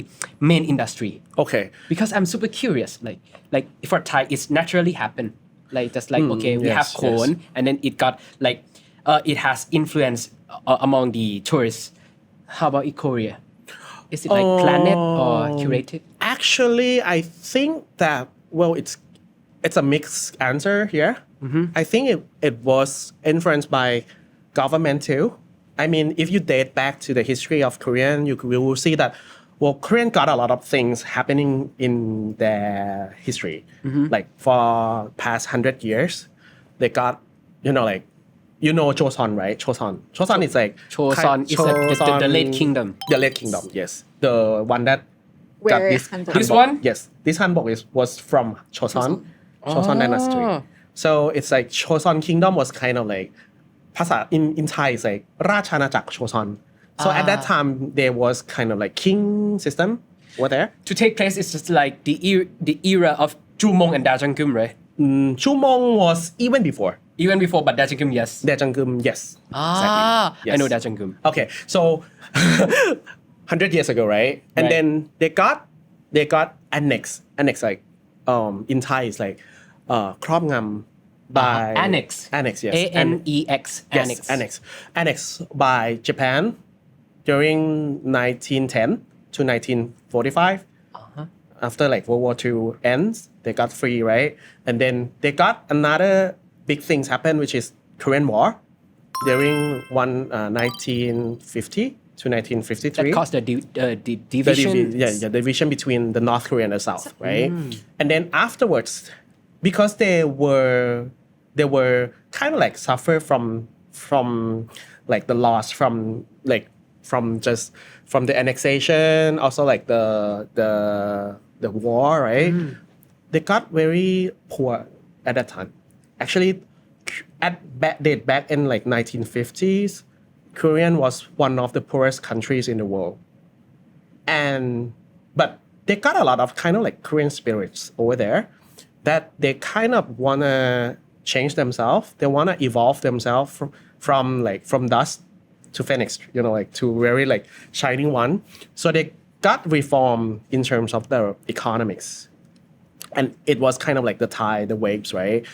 [SPEAKER 1] main industry
[SPEAKER 3] okay
[SPEAKER 1] because I'm super curious like for Thai it's naturally happen like just like okay we
[SPEAKER 3] yes,
[SPEAKER 1] have Khon and then it got like it has influence among the tourists how about in Korea is it like planned or curated
[SPEAKER 3] actually I think that well it's a mixed answer here I think it was influenced by government too I mean, if you date back to the history of Korean, you will see that, well, Korean got a lot of things happening in their history. Like for past 100 years, they got, like, Joseon, right? Joseon is like
[SPEAKER 1] Joseon is the late kingdom.
[SPEAKER 3] The late kingdom, yes. The one that got
[SPEAKER 2] Where
[SPEAKER 3] this
[SPEAKER 2] Hanbok-
[SPEAKER 1] This
[SPEAKER 3] Hanbok.
[SPEAKER 1] one?
[SPEAKER 3] Yes, this Hanbok was from Joseon dynasty. So it's like Joseon kingdom was kind of like ภาษา in Thai is like ราชอาณาจักร Joseon. So at that time there was kind of like king system over there.
[SPEAKER 1] To take place is just like the era of Jumong and Dajangum, right?
[SPEAKER 3] Chumong was even before.
[SPEAKER 1] Even before, but Dajangum, yes.
[SPEAKER 3] Daejangum, yes.
[SPEAKER 1] Ah,
[SPEAKER 3] Yes.
[SPEAKER 1] I know Dajangum.
[SPEAKER 3] Okay, so 100 years ago, right? And
[SPEAKER 1] Right.
[SPEAKER 3] then they got annex like in Thai is like ครอบงำ by
[SPEAKER 1] Annex.
[SPEAKER 3] yes.
[SPEAKER 1] ANEX.
[SPEAKER 3] Yes, annex by Japan during 1910 to 1945. After like World War II ends, they got free, right? And then they got another big things happen, which is Korean War during 1950 to 1953.
[SPEAKER 1] That caused the
[SPEAKER 3] The
[SPEAKER 1] division.
[SPEAKER 3] the division between the North Korea and the South, right? And then afterwards, because they were kind of like suffer from like the loss from the annexation, also like the war, right? They got very poor at that time. Actually, date back in like 1950s, Korean was one of the poorest countries in the world. But they got a lot of kind of like Korean spirits over there that they kind of wanna change themselves. They wanna evolve themselves from dust to phoenix, like to very like shining one. So they got reform in terms of the economics. And it was kind of like the waves, right?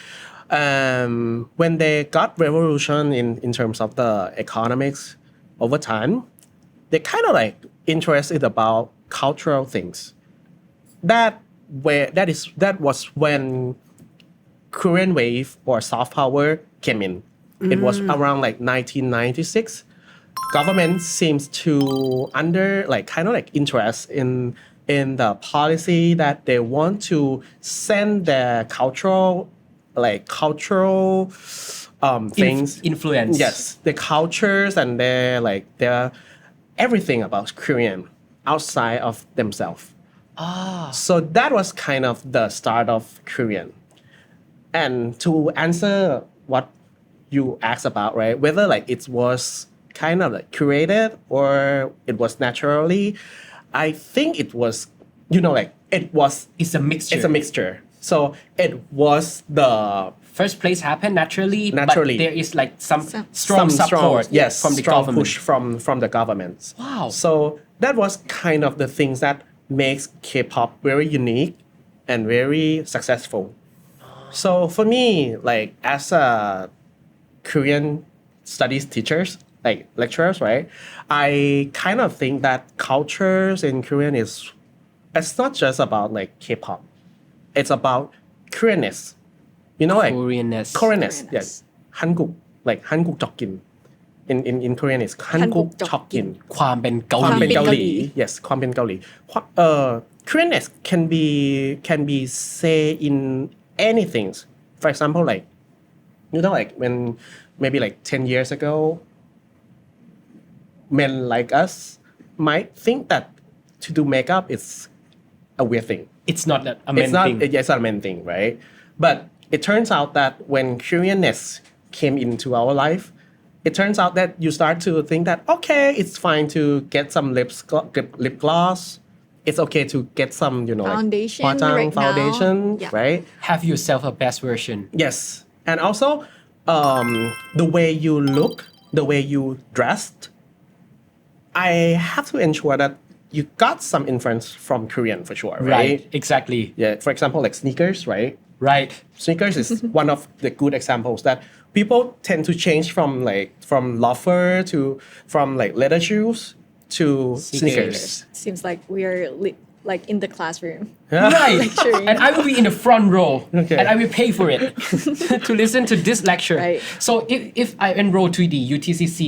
[SPEAKER 3] When they got revolution in terms of the economics over time, they kind of like interested about cultural things. That was when Korean wave or soft power came in. It was around like 1996. Government seems to interest in the policy that they want to send their cultural things,
[SPEAKER 1] influence.
[SPEAKER 3] Yes, the cultures and their everything about Korean outside of themselves. So that was kind of the start of Korean. And to answer what you asked about, right, whether like it was kind of like curated or it was naturally, I think it was,
[SPEAKER 1] It's a mixture.
[SPEAKER 3] it's a mixture. So it was the
[SPEAKER 1] First place happened naturally,
[SPEAKER 3] Naturally.
[SPEAKER 1] but there is like some strong support from the
[SPEAKER 3] strong
[SPEAKER 1] government.
[SPEAKER 3] push from the governments.
[SPEAKER 1] Wow.
[SPEAKER 3] So that was kind of the things that makes K-pop very unique and very successful. So for me, like as a Korean studies teachers, like lecturers, right? I kind of think that cultures in Korean it's not just about like K-pop. It's about Koreanness. Like
[SPEAKER 1] Koreanness.
[SPEAKER 3] yes. Hanguk, like Hanguk Jokkin. In Korean is Hanguk Jokkin.
[SPEAKER 1] ความเป็นเกา
[SPEAKER 3] ความ
[SPEAKER 1] ห
[SPEAKER 3] เป็น
[SPEAKER 1] ลี
[SPEAKER 3] เกาหลี yes ความเป็นเกาหลี Koreanness can be say in anything. For example, like like when maybe like 10 years ago, men like us might think that to do makeup is a weird thing.
[SPEAKER 1] It's not a main
[SPEAKER 3] It's not
[SPEAKER 1] thing.
[SPEAKER 3] it's not a main thing, right? But it turns out that when Koreanness came into our life, it turns out that you start to think that okay, it's fine to get some lip gloss. It's okay to get some,
[SPEAKER 2] Foundation
[SPEAKER 3] like 화장,
[SPEAKER 2] right now.
[SPEAKER 3] foundation,
[SPEAKER 2] Yeah.
[SPEAKER 3] right?
[SPEAKER 1] Have yourself a best version.
[SPEAKER 3] Yes, and also the way you look, the way you dressed. I have to ensure that you got some influence from Korean for sure, right?
[SPEAKER 1] Exactly.
[SPEAKER 3] Yeah, for example, like sneakers, right?
[SPEAKER 1] Right.
[SPEAKER 3] Sneakers is one of the good examples that people tend to change from loafer from like leather shoes to sneakers.
[SPEAKER 2] Seems like we are like in the classroom.
[SPEAKER 1] Right.
[SPEAKER 2] Lecturing.
[SPEAKER 1] And I will be in the front row.
[SPEAKER 3] Okay.
[SPEAKER 1] And I will pay for it to listen to this lecture.
[SPEAKER 2] Right.
[SPEAKER 1] So if I enroll to the UTCC,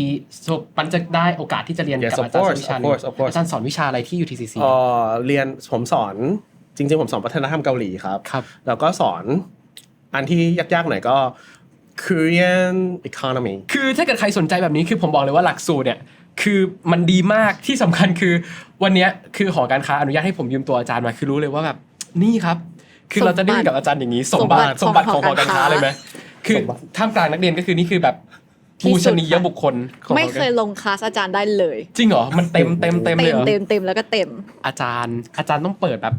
[SPEAKER 1] so ปันจะได้โอกาสที่จะเรียน
[SPEAKER 3] Yes,
[SPEAKER 1] กับ
[SPEAKER 3] of
[SPEAKER 1] อาจารย์
[SPEAKER 3] course,
[SPEAKER 1] วิชา
[SPEAKER 3] of
[SPEAKER 1] หนึ่ง
[SPEAKER 3] course, of course.
[SPEAKER 1] อาจารย์สอนวิชาอะไรที่ UTCC
[SPEAKER 3] เรียนผมสอนจริงๆผมสอนวัฒนธรรมเกาหลีครับ
[SPEAKER 1] ครับ
[SPEAKER 3] แล้วก็สอนอันที่ยากๆหน่อยก็ Korean economy
[SPEAKER 1] คือถ้าเกิดใครสนใจแบบนี้คือผมบอกเลยว่าหลักสูตรเนี่ยคือมันดีมากที่สำคัญคือวันเนี้ยคือหอการค้าอนุญาตให้ผมยืมตัวอาจารย์มาคือรู้เลยว่าแบบนี่ครับคือเราจะได้กับอาจารย์อย่างนี้สมบัติของหอการค้าเลยไหมคือท่ามกลางนักเรียนก็คือนี่คือแบบปูชนียบุคคลของ
[SPEAKER 2] ไม่เคยลงคลาสอาจารย์ได้เลย
[SPEAKER 1] จริงเหรอมันเต็มเลยเหรอ
[SPEAKER 2] เต็มแล้วก็เต็ม
[SPEAKER 1] อาจารย์ต้องเปิดแบบ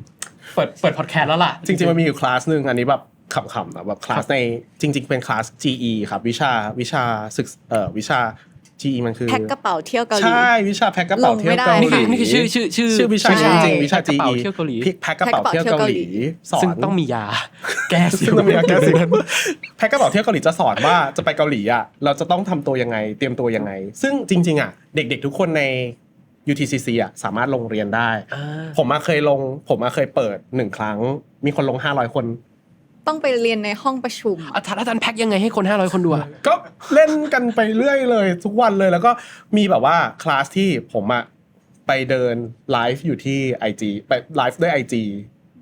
[SPEAKER 1] เปิดพอดแคสต์แล้วล่ะ
[SPEAKER 3] จริงๆมันมีอยู่คลาสหนึ่งอันนี้แบบขำๆนะแบบคลาสในจริงๆเป็นคลาส GE ครับวิชาศึกวิชา GE มันคือ
[SPEAKER 2] แพ็คกระเป๋าเที่ยวเกาหลี
[SPEAKER 3] ใช่วิชาแพ็คกระเป๋าเที่ยวเกาหลี
[SPEAKER 1] นี่คือชื่อ
[SPEAKER 3] วิชา
[SPEAKER 2] ใช่
[SPEAKER 3] จริงๆวิชา
[SPEAKER 1] แพ็คกระเป๋า
[SPEAKER 3] GE
[SPEAKER 1] เที่ยวเกาหลี
[SPEAKER 3] แพ็คกระเป๋าเที่ยวเกาหลีสอน
[SPEAKER 1] ซึ่งต้องมียาแก้สิว
[SPEAKER 3] ซึ่งต้องมียาแก้สิวแพ็คกระเป๋าเที่ยวเกาหลีจะสอนว่าจะไปเกาหลีอ่ะเราจะต้องทำตัวยังไงเตรียมตัวยังไง ซึ่งจริงๆอ่ะเด็กๆทุกคนใน UTCC อ่ะสามารถลงเรียนได้ ผมเคยเปิด1ครั้งมีคนลง500คน
[SPEAKER 2] ต้องไปเรียนในห้องประชุม
[SPEAKER 1] อาจารย์แพ็คยังไงให้คน500คนดูอะ
[SPEAKER 3] ก็เล่นกันไปเรื่อยเลยทุกวันเลยแล้วก็มีแบบว่าคลาสที่ผมอะไปเดินไลฟ์อยู่ที่ IG ไปไลฟ์ด้วย IG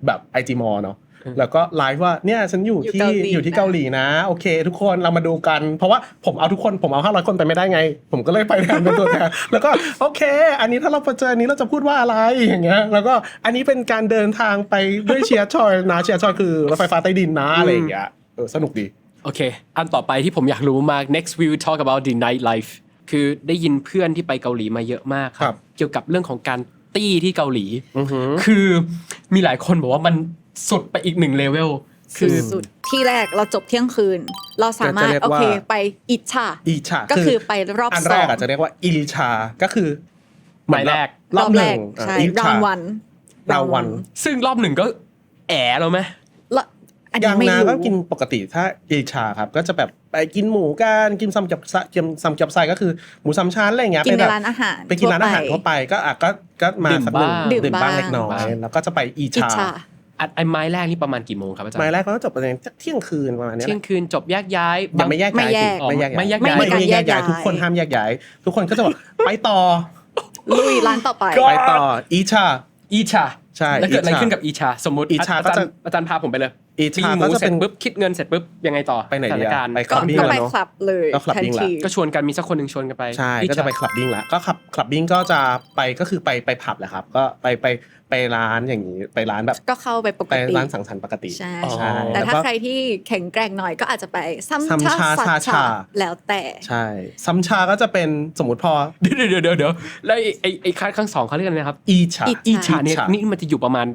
[SPEAKER 3] แบบ IG Mall เนาะแล้วก็ไลฟ์ว่าเนี่ยฉันอยู่ที่เกาหลีนะโอเคทุกคนเรามาดูกันเพราะว่าผมเอา500คนไปไม่ได้ไงผมก็เลยไปแทนเป็นตัวแทนแล้วก็โอเคอันนี้ถ้าเราเจออันนี้เราจะพูดว่าอะไรอย่างเงี้ยแล้วก็อันนี้เป็นการเดินทางไปด้วยเชียร์ชอยนะเชียร์ชอยคือรถไฟฟ้าใต้ดินนะอะไรอย่างเงี้ยสนุกดี
[SPEAKER 1] โอเคอันต่อไปที่ผมอยากรู้มาก next we will talk about the night life คือได้ยินเพื่อนที่ไปเกาหลีมาเยอะมากครับเกี่ยวกับเรื่องของการตี้ที่เกาหลีคือมีหลายคนบอกว่ามันสุดไปอีก1เลเวลคือ
[SPEAKER 2] สุดๆที่แรกเราจบเที่ยงคืน เราสามารถโอเคไปอิชา
[SPEAKER 3] อิชา
[SPEAKER 2] ก็คือไปรอบ
[SPEAKER 3] อัน
[SPEAKER 2] ส
[SPEAKER 3] แร
[SPEAKER 2] อก ง
[SPEAKER 3] อาจจะเรียกว่าอิลิชาก็คือ
[SPEAKER 1] หมายแรก
[SPEAKER 3] รอบหนึ่ง
[SPEAKER 2] ใช่
[SPEAKER 3] อิชาร
[SPEAKER 2] าววัน
[SPEAKER 3] ราววัน
[SPEAKER 1] ซึ่งรอบหนึ่งก็แอ๋แล้วไหม
[SPEAKER 2] แล้วอัน
[SPEAKER 3] ยั
[SPEAKER 2] นี้
[SPEAKER 3] ง
[SPEAKER 2] ไม่
[SPEAKER 3] นา
[SPEAKER 2] รู้
[SPEAKER 3] ก็กินปกติถ้าอิลิชาครับก็จะแบบไปกินหมูกันกินซัมจับไซก็คือหมูซัมชั้นอะไรอย่างเงี้ย
[SPEAKER 2] กินใน
[SPEAKER 3] แบบ
[SPEAKER 2] ร้านอาหาร
[SPEAKER 3] ไปกินร้านอาหารทั่วไปก็มาสักหนึ่ง
[SPEAKER 2] ดื่ม
[SPEAKER 3] ดื่มบ้าง
[SPEAKER 2] บ้าง
[SPEAKER 3] เล็กน้อยแล้วก็จะไปอิ
[SPEAKER 2] อิ
[SPEAKER 3] ชา
[SPEAKER 2] ชา
[SPEAKER 1] ไอ้ไม้แรกนี่ประมาณกี่โมงครับอาจารย์
[SPEAKER 3] ไม้แรกก็จบประมาณเที่ยงคืนประมาณนี้
[SPEAKER 1] เที่ยงคืนจบแยกย้าย
[SPEAKER 3] ยังไม่แยกย้ายสิ
[SPEAKER 1] ไม่แยก
[SPEAKER 3] ไม่
[SPEAKER 2] ไม่มีการแยกย้าย
[SPEAKER 3] ทุกคนห้ามแยกย้ายทุกคนก็จะบอกไปต่อ
[SPEAKER 2] ลุยร้านต่อไป
[SPEAKER 3] ไปต่ออิชา
[SPEAKER 1] อีชา
[SPEAKER 3] ใช่
[SPEAKER 1] แล้วเกิดอะไร
[SPEAKER 3] อิชา
[SPEAKER 1] ขึ้นกับอีชาสมมติ
[SPEAKER 3] อิชาก็จะ
[SPEAKER 1] อาจารย์พาผมไปเลย
[SPEAKER 3] อิชา
[SPEAKER 1] มีหมู
[SPEAKER 3] ก็จะ
[SPEAKER 1] เสร็
[SPEAKER 3] เป็
[SPEAKER 1] จ
[SPEAKER 3] น
[SPEAKER 1] ปุ๊บคิดเงินเสร็จปุ๊บยังไงต่อ
[SPEAKER 3] ไปไหน
[SPEAKER 1] สถา
[SPEAKER 3] ดี
[SPEAKER 1] น
[SPEAKER 3] อะ
[SPEAKER 1] การณ์
[SPEAKER 3] ไป
[SPEAKER 2] ก็
[SPEAKER 3] clubbing
[SPEAKER 2] ไป
[SPEAKER 3] อะเนอะ
[SPEAKER 2] คลับเลย
[SPEAKER 3] ก็ clubbing
[SPEAKER 2] ทันที
[SPEAKER 3] ละ
[SPEAKER 1] ก็ชวนกันมีสักคนหนึ่งชวนกันไป
[SPEAKER 3] ใช่
[SPEAKER 1] อี
[SPEAKER 3] ก็
[SPEAKER 1] ชา
[SPEAKER 3] จะไปคลับบิ้งละก็คลับบิ้งก็จะไปก็คือไปผับแหละครับก็ไปร้านอย่างนี้ไปร้านแบบ
[SPEAKER 2] ก็เข้าไปปก
[SPEAKER 3] ไป
[SPEAKER 2] ติ
[SPEAKER 3] ร้านสังสรรค์ปกติ
[SPEAKER 2] ใช่
[SPEAKER 3] ใช่
[SPEAKER 2] แต่ถ้า
[SPEAKER 3] ล้วก็
[SPEAKER 2] ใครที่แข็งแกร่งหน่อยก็อาจจะไปซัม
[SPEAKER 3] ซัม
[SPEAKER 2] ชา
[SPEAKER 3] ชา
[SPEAKER 2] สั
[SPEAKER 3] ชา
[SPEAKER 2] ชาแล้วแต่
[SPEAKER 3] ใช่ซัมชาก็จะเป็นสมมติพอ
[SPEAKER 1] เดี๋ยวแล้วไอ้คลาสครั้งสองเขาเรียกอะไรนะครับ
[SPEAKER 3] อีชา
[SPEAKER 1] อีชาเนี่ยนี่มันจะอยู่ประมาณ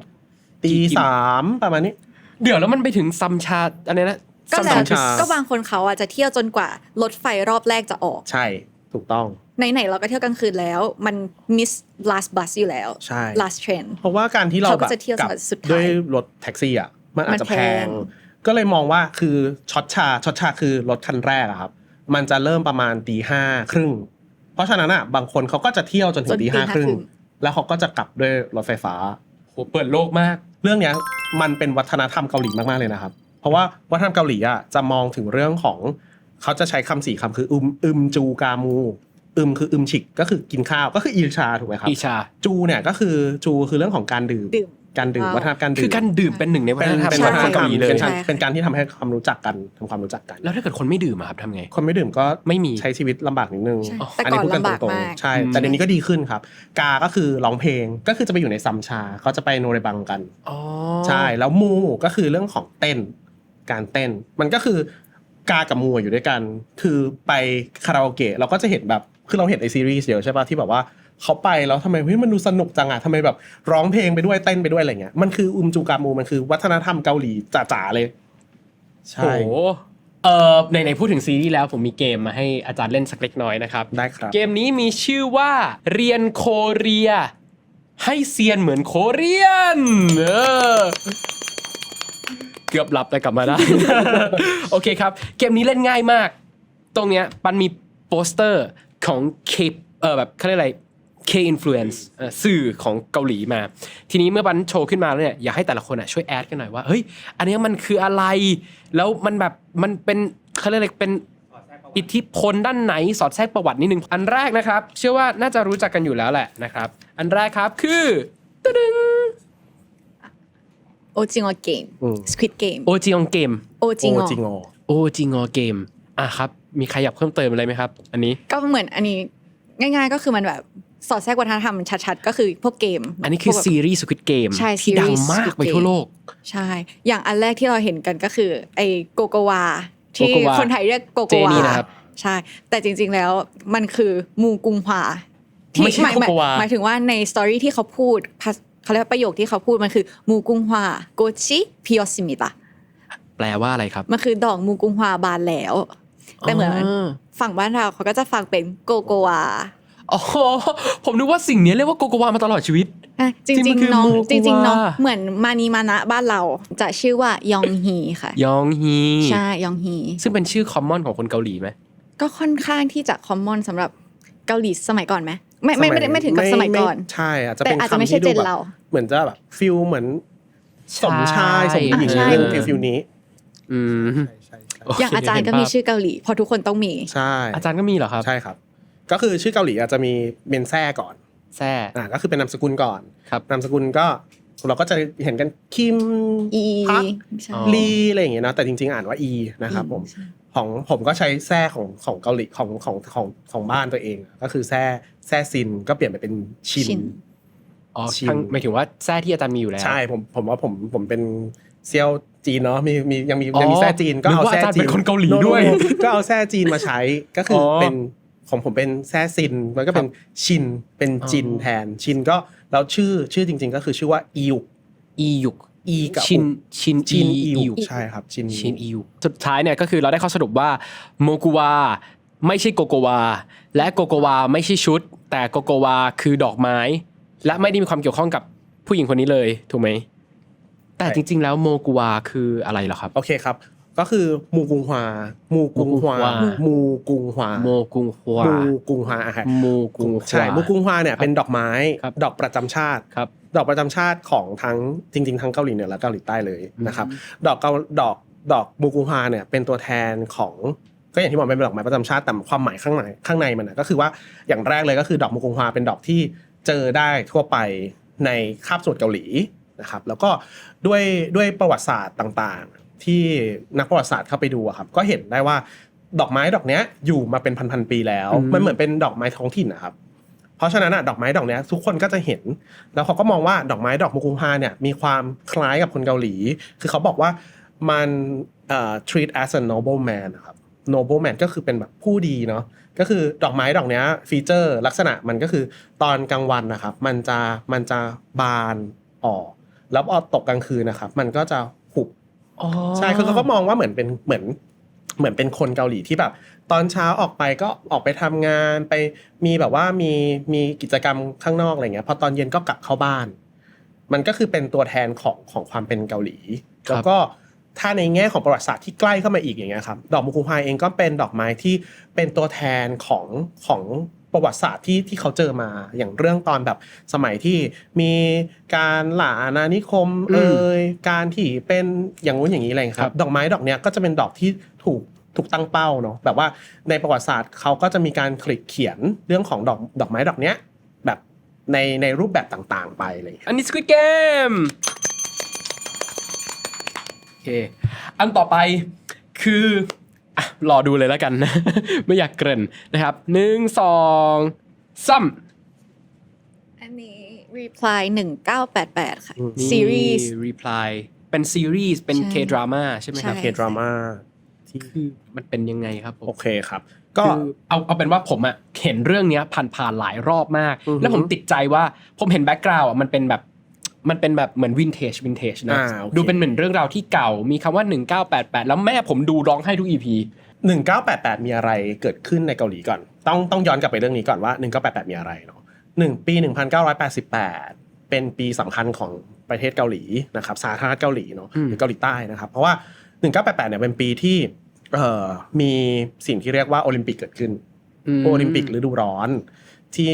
[SPEAKER 3] ตีสามประมาณนี้
[SPEAKER 1] เดี๋ยวแล้วมันไปถึงซัมชาอะไรนะ
[SPEAKER 2] ก็
[SPEAKER 1] ซัม
[SPEAKER 2] แล้ว
[SPEAKER 3] ชา
[SPEAKER 2] ก็บางคนเขาอาจจะเที่ยวจนกว่ารถไฟรอบแรกจะออก
[SPEAKER 3] ใช่ถูกต้อง
[SPEAKER 2] ไหนๆเราก็เที่ยวกลางคืนแล้วมันมิส last bus อยู่แล้ว
[SPEAKER 3] ใช่
[SPEAKER 2] last train
[SPEAKER 3] เพราะว่าการที่เรา
[SPEAKER 2] เขา
[SPEAKER 3] แบ
[SPEAKER 2] ก็
[SPEAKER 3] บ
[SPEAKER 2] จะเที่ยว
[SPEAKER 3] กลับ
[SPEAKER 2] สุดท้าย
[SPEAKER 3] ด้วยรถแท็กซี่อ่ะมันอาจจะ
[SPEAKER 2] มัน
[SPEAKER 3] แพ
[SPEAKER 2] แพ
[SPEAKER 3] ง
[SPEAKER 2] ง
[SPEAKER 3] ก็เลยมองว่าคือช็อตชาคือรถคันแรกอะครับมันจะเริ่มประมาณตีห้าครึ่งเพราะฉะนั้นอ่ะบางคนเขาก็จะเที่ยวจนถึงตีห้าครึ่งแล้วเขาก็จะกลับด้วยรถไฟฟ้า
[SPEAKER 1] โหเปิดโลกมาก
[SPEAKER 3] เรื่องเนี้ยมันเป็นวัฒนธรรมเกาหลีมากๆเลยนะครับเพราะว่าวัฒนธรรมเกาหลีอ่ะจะมองถึงเรื่องของเขาจะใช้คำ4คำคือจูกามูคือฉิกก็คือกินข้าวก็คืออิลชาถูกไหมครับ
[SPEAKER 1] อีชา
[SPEAKER 3] จูเนี่ยก็คือเรื่องของการดื่ม วัฒนธรรมการดื่ม
[SPEAKER 1] คือการดื่มเป็นหนึ่งในวัฒนธรรม
[SPEAKER 3] เป็น
[SPEAKER 1] ข
[SPEAKER 3] วั
[SPEAKER 1] อง
[SPEAKER 3] ฒน
[SPEAKER 1] คน
[SPEAKER 3] ธร
[SPEAKER 1] เการ
[SPEAKER 3] ม
[SPEAKER 1] หลีเลย
[SPEAKER 3] เป็นการที่ทำให้ความรู้จักกันทำความรู้จักกัน
[SPEAKER 1] แล้วถ้าเกิดคนไม่ดื่มอะครับทำไง
[SPEAKER 3] คนไม่ดื่มก็
[SPEAKER 1] ไม่มี
[SPEAKER 3] ใช้ชีวิตลำบากนิดนึง
[SPEAKER 2] ใช่แต่
[SPEAKER 3] อันนี้พูดกัน
[SPEAKER 2] ก่อนลำบาก
[SPEAKER 3] ตรง
[SPEAKER 2] มาก
[SPEAKER 3] ๆใช่แต่เดี๋ยวนี้ก็ดีขึ้นครับ กาก็คือร้องเพลงก็คือจะไปอยู่ในซัมชาเขาจะไปโนเรบังกัน
[SPEAKER 1] อ๋อ
[SPEAKER 3] ใช่แล้วมูก็คือเรื่องของเต้นการเต้นมันก็คือกากับมูอยู่ด้วยกัน คือไปคาราโอเกะเราก็จะเห็นแบบคือเราเห็นไอซีรีส์เดียวใช่ป่ะที่แบบว่าเขาไปแล้วทำไมเฮ้ยมันดูสนุกจังอะทำไมแบบร้องเพลงไปด้วยเต้นไปด้วยอะไรเงี้ยมันคือจูกามูมันคือวัฒนธรรมเกาหลีจ๋าๆเลย
[SPEAKER 1] โหในพูดถึงซีรีส์แล้วผมมีเกมมาให้อาจารย์เล่นสักเล็กน้อยนะครับ
[SPEAKER 3] ได้ครับ
[SPEAKER 1] เกมนี้มีชื่อว่าเรียนโคเรียให้เซียนเหมือนโคเรียนเกือบหลับแต่กลับมาได้ โอเคครับ เกมนี้เล่นง่ายมาก ตรงเนี้ยปันมีโปสเตอร์ของเคปแบบเขาเรียกอะไร K-influence สื่อของเกาหลีมาทีนี้เมื่อบันโชว์ขึ้นมาแล้วเนี่ยอยากให้แต่ละคนช่วยแอดกันหน่อยว่าเฮ้ยอันนี้มันคืออะไรแล้วมันแบบมันเป็นเขาเรียกอะไรเป็นอิทธิพลด้านไหนสอดแทรกประวัตินิดนึงอันแรกนะครับเชื่อว่าน่าจะรู้จักกันอยู่แล้วแหละนะครับอันแรกครับคือตึ้ง
[SPEAKER 2] โอจิงอเกม Squid Game
[SPEAKER 1] โอจิงเกม
[SPEAKER 2] โอจิง
[SPEAKER 3] โอ
[SPEAKER 2] อ
[SPEAKER 3] จิงโอ
[SPEAKER 1] โอจิงเกมครับมีใครอยากเพิ่มเติมอะไรไหมครับอันนี้
[SPEAKER 2] ก็เหมือนอันนี้ง่ายๆก็คือมันแบบสอดแทรกวัฒนธรรมชัดๆก็คือพวกเกม
[SPEAKER 1] อันนี้คือ
[SPEAKER 2] พวกแบบ
[SPEAKER 1] ซีรีส์ Squid Game
[SPEAKER 2] ใช่
[SPEAKER 1] ที่ดัง
[SPEAKER 2] ซีรีส์
[SPEAKER 1] มาก
[SPEAKER 2] Squid
[SPEAKER 1] ไปทั่วโลก
[SPEAKER 2] ใช่ อย่างอันแรกที่เราเห็นกันก็คือไอ้โกโกวาที่
[SPEAKER 1] โกโกวา
[SPEAKER 2] คนไทยเรียกโกโก
[SPEAKER 1] เจ
[SPEAKER 2] วา
[SPEAKER 1] นี่นะครับ
[SPEAKER 2] ใช่ แต่จริงๆแล้วมันคือมูกุงฮวาที่
[SPEAKER 1] ไม่ใช่
[SPEAKER 2] หมาย
[SPEAKER 1] โกโกวา
[SPEAKER 2] หมายถึงว่าในสตอรี่ที่เขาพูดเขาเรียกว่าประโยคที่เขาพูดมันคือมูกุงฮวาโกชิพิโอซิมิตะ
[SPEAKER 1] แปลว่าอะไรครับ
[SPEAKER 2] มันคือดอกมูกุงฮวาบานแล้ว แต่เหมือนฝั่งบ้านเราเขาก็จะฟังเป็นโกโกวา
[SPEAKER 1] อ๋อผมนึกว่าสิ่งนี้เรียกว่าโกโกวามาตลอดชีวิต
[SPEAKER 2] จริง
[SPEAKER 1] จริงมันคือ
[SPEAKER 2] ๆน้อง
[SPEAKER 1] มูกุวา
[SPEAKER 2] จริงๆน้องเหมือนมานีมานะบ้านเราจะชื่อว่ายองฮีค่ะ
[SPEAKER 1] ยองฮี
[SPEAKER 2] ใช่ยองฮี
[SPEAKER 1] ซึ่งเป็นชื่อคอมมอนของคนเกาหลีไหม
[SPEAKER 2] ก็ค่อนข้างที่จะคอมมอนสำหรับเกาหลีสมัยก่อนไหมไม่ถึงกับสมัยก่อน
[SPEAKER 3] ใช่อาจจะ
[SPEAKER 2] แต่
[SPEAKER 3] เป็น
[SPEAKER 2] อาจจะไม่
[SPEAKER 3] คำ
[SPEAKER 2] ใช่
[SPEAKER 3] ที่ดู
[SPEAKER 2] เจน
[SPEAKER 3] แบบ
[SPEAKER 2] เรา
[SPEAKER 3] เหมือนจะแบบฟิลเหมือนสมชายสมหญิง
[SPEAKER 2] ใช่
[SPEAKER 3] นิดนึงฟิลนี้
[SPEAKER 1] อืม
[SPEAKER 3] ใช่
[SPEAKER 1] โเค
[SPEAKER 2] อย่างอาจารย์ก็มีชื่อเกาหลีเพอทุกคนต้องมี
[SPEAKER 3] ใช่
[SPEAKER 1] อาจารย์ก็มีเหรอครับ
[SPEAKER 3] ใช่ครับ ก็คือชื่อเกาหลีอาจจะมีเมนแซ่ก่อน
[SPEAKER 1] แซ่
[SPEAKER 3] ก็คือเป็นนามสกุลก่อน
[SPEAKER 1] ครับ
[SPEAKER 3] นามสกุลก็เราก็จะเห็นกันคิม
[SPEAKER 2] อี
[SPEAKER 3] พัก
[SPEAKER 2] ใช่
[SPEAKER 1] อ๋อ
[SPEAKER 3] ลีอะไรอย่างเงี้ยนะแต่จริงๆอ่านว่าอีนะครับผม
[SPEAKER 2] ใช่
[SPEAKER 3] ของผมก็ใช้แซ่ของเกาหลีของบ้านตัวเอง ก็คือแซ่ซินก็เปลี่ยนไปเป็นชิน
[SPEAKER 1] อ๋อ
[SPEAKER 3] ชิน
[SPEAKER 1] ทั้งหมายถึงว่าแซ่ที่อาจารย์มีอยู่แล้ว
[SPEAKER 3] ใช่ผมว่าผมเป็นเซียวจีนเนาะมียังมีแซ่จีนก็
[SPEAKER 1] นึ
[SPEAKER 3] เอา
[SPEAKER 1] ว่า
[SPEAKER 3] แซ่
[SPEAKER 1] อาจารย์
[SPEAKER 3] จี
[SPEAKER 1] เป็น นคนเกาหลีด้วย
[SPEAKER 3] ก็เอาแซ่จีนมาใช้ก็คืออ
[SPEAKER 1] อ
[SPEAKER 3] เป็นของผมเป็นแซ่ซินมันก็เป็นชินเป็นจินแทนชินก็แล้วชื่อจริงๆก็คือชื่อว่าอียุก
[SPEAKER 1] อียุก
[SPEAKER 3] อีกับ
[SPEAKER 1] ชิน
[SPEAKER 3] ชินอี
[SPEAKER 1] ยุ
[SPEAKER 3] ยุกใช่ครับชิน
[SPEAKER 1] ชินอียุสุดท้ายเนี่ยก็คือเราได้ข้อสรุปว่าโมกุวาไม่ใช่โกโกวาและโกโกวาไม่ใช่ชุด แต่โกโกวาคือดอกไม้ และไม่ได้มีความเกี่ยวข้องกับผู้หญิงคนนี้เลยถูกไหมแต่จริงๆแล้วโมกุวาคืออะไรเหรอครับ
[SPEAKER 3] โอเคครับ ก็คือมูกุงฮวามูกุงฮวามูกุงฮวา
[SPEAKER 1] โมกุงฮวา
[SPEAKER 3] มูกุงฮวาอะครับ
[SPEAKER 1] โมกุงฮวา
[SPEAKER 3] ใช่มูกุงฮวาเนี่ยเป็นดอกไม้
[SPEAKER 1] ครับ
[SPEAKER 3] ดอกประจำชาติ
[SPEAKER 1] ครับ
[SPEAKER 3] ดอกประจำชาติของทั้งจริงๆทั้งเกาหลีเหนือและเกาหลีใต้เลยนะครับดอกมูกุงฮวาเนี่ยเป็นตัวแทนของก็อย่างที่บอกเป็นดอกไม้ประจำชาติแต่ความหมายข้างในมันนะก็คือว่าอย่างแรกเลยก็คือดอกมูกุงฮวาเป็นดอกที่เจอได้ทั่วไปในคาบสมุทรเกาหลีนะครับแล้วก็ด้วยประวัติศาสตร์ต่างๆ ที่นักประวัติศาสตร์เข้าไปดูอะครับก็เห็นได้ว่าดอกไม้ดอกเนี้ยอยู่มาเป็นพันๆปีแล้วมันเหมือนเป็นดอกไม้ท้องถิ่นนะครับเพราะฉะนั้นดอกไม้ดอกเนี้ยทุกคนก็จะเห็นแล้วเขาก็มองว่าดอกไม้ดอกมูกุงฮาเนี่ยมีความคล้ายกับคนเกาหลีคือเขาบอกว่ามันtreat as a noble man นะครับ noble man ก็คือเป็นแบบผู้ดีเนาะก็คือดอกไม้ดอกเนี้ยฟีเจอร์ลักษณะมันก็คือตอนกลางวันนะครับมันจะบานออกแล้วพอตกกลางคืนนะครับมันก็จะหุบใช่คือเขาก็มองว่าเหมือนเป็นคนเกาหลีที่แบบตอนเช้าออกไปก็ออกไปทำงานไปมีแบบว่ามีกิจกรรมข้างนอกอะไรเงี้ยพอตอนเย็นก็กลับเข้าบ้านมันก็คือเป็นตัวแทนของความเป็นเกาหลีแล้วก็ถ้าในแง่ของประวัติศาสตร์ที่ใกล้เข้ามาอีกอย่างเงี้ยครับดอกมูกุงฮวาเองก็เป็นดอกไม้ที่เป็นตัวแทนของประวัติศาสตร์ที่เขาเจอมาอย่างเรื่องตอนแบบสมัยที่มีการหล่าอาณานิคมการที่เป็นอย่างงู้นอย่างนี้อะไรครับดอกไม้ดอกเนี้ยก็จะเป็นดอกที่ถูกตั้งเป้าเนาะแบบว่าในประวัติศาสตร์เขาก็จะมีการเขียนเรื่องของดอกไม้ดอกเนี้ยแบบในรูปแบบต่างๆไปเลย
[SPEAKER 1] อันนี้ Squid Game โอเคอันต่อไปคือรอดูเลยแล้วกัน ไม่อยากเกริ่นนะครับ1 2 3
[SPEAKER 2] อันนี้ reply 1988 ค่ะ series
[SPEAKER 1] reply เป็นซีรีส์เป็น
[SPEAKER 2] ใช่
[SPEAKER 1] K-drama ใช่ไหมครับ
[SPEAKER 2] ใช่
[SPEAKER 3] เคดราม่า
[SPEAKER 1] คือมันเป็นยังไงครับผม
[SPEAKER 3] โอเคครับก็
[SPEAKER 1] คือเอาเป็นว่าผมเห็นเรื่องเนี้ยผ่านหลายรอบมาก แล้วผมติดใจว่าผมเห็นแบ็กกราวด์มันเป็นแบบเหมือนวินเทจนะ
[SPEAKER 3] โอเค
[SPEAKER 1] ดูเป็นเหมือนเรื่องราวที่เก่ามีคำว่า 1988 แล้วแม่ผมดูร้องไห้ทุก EP
[SPEAKER 3] 1988มีอะไรเกิดขึ้นในเกาหลีก่อนต้องย้อนกลับไปเรื่องนี้ก่อนว่า1988มีอะไรเนาะปี1988เป็นปีสำคัญของประเทศเกาหลีนะครับสาธารณรัฐเกาหลีเนาะหรือเกาหลีใต้นะครับเพราะว่า1988เนี่ยเป็นปีที่มีสิ่งที่เรียกว่าโอลิมปิกเกิดขึ้นโอลิมปิกฤดูร้อนที่